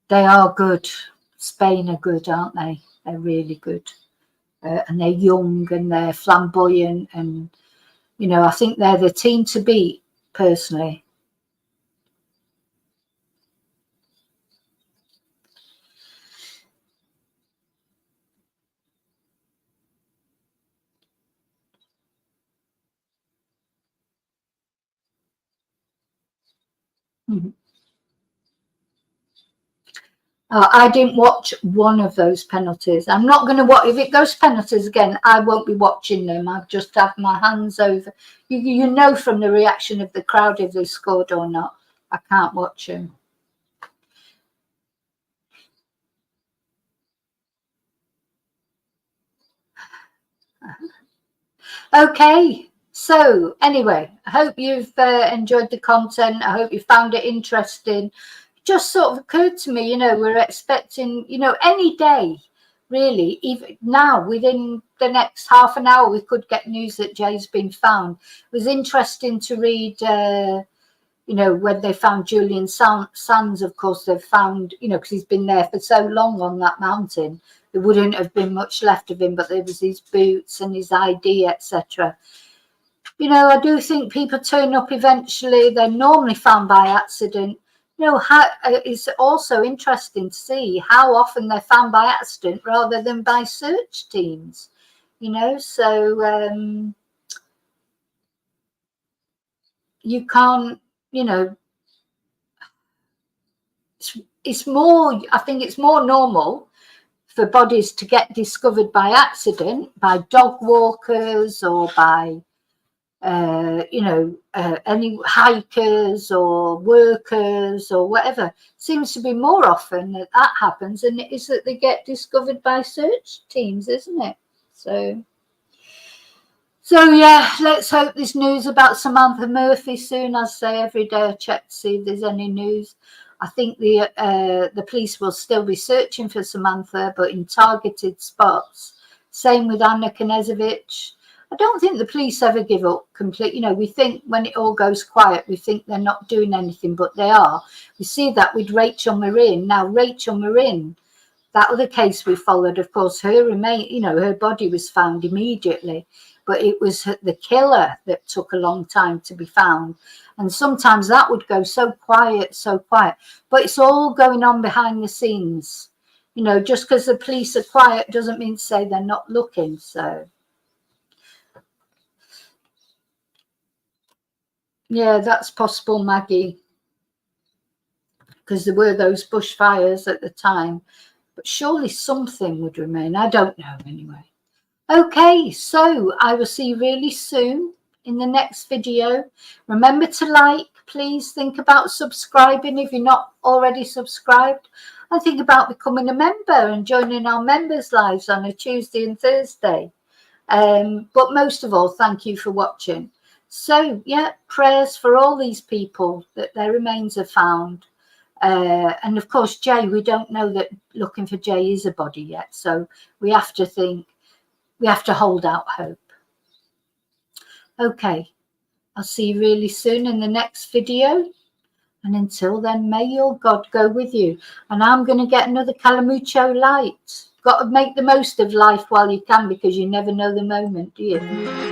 they are good. Spain are good, aren't they? They're really good. And they're young and they're flamboyant. And, you know, I think they're the team to beat, personally. Mhm. I didn't watch one of those penalties. I'm not going to watch. If it goes penalties again, I won't be watching them. I've just have my hands over. You know from the reaction of the crowd if they scored or not. I can't watch them. Okay. So anyway, I hope you've enjoyed the content. I hope you found it interesting. Just sort of occurred to me, we're expecting, any day, really, even now, within the next half an hour, we could get news that Jay's been found. It was interesting to read, when they found Julian Sands, of course, they've found, because he's been there for so long on that mountain, there wouldn't have been much left of him, but there was his boots and his ID, etc. I do think people turn up eventually. They're normally found by accident. It's also interesting to see how often they're found by accident rather than by search teams, so you can't, it's more, I think it's more normal for bodies to get discovered by accident, by dog walkers or by any hikers or workers or whatever. Seems to be more often that happens than it is that they get discovered by search teams, isn't it? So yeah, let's hope there's news about Samantha Murphy soon. I say every day I check to see if there's any news. I think the police will still be searching for Samantha, but in targeted spots. Same with Anna Knezevich. I don't think the police ever give up completely. We think when it all goes quiet, we think they're not doing anything, but they are. We see that with Rachel Marin. Now, Rachel Marin, that other case we followed, of course, her body was found immediately, but it was the killer that took a long time to be found. And sometimes that would go so quiet, but it's all going on behind the scenes. Just because the police are quiet doesn't mean to say they're not looking. So yeah, that's possible, Maggie, because there were those bushfires at the time, but surely something would remain. I don't know anyway. Okay, so I will see you really soon in the next video. Remember to like, please think about subscribing if you're not already subscribed, and think about becoming a member and joining our members' lives on a Tuesday and Thursday. But most of all, thank you for watching. So yeah, prayers for all these people that their remains are found. And of course, Jay, we don't know that looking for Jay is a body yet. So we have to hold out hope. Okay, I'll see you really soon in the next video. And until then, may your God go with you. And I'm going to get another Calamucho light. Got to make the most of life while you can, because you never know the moment, do you?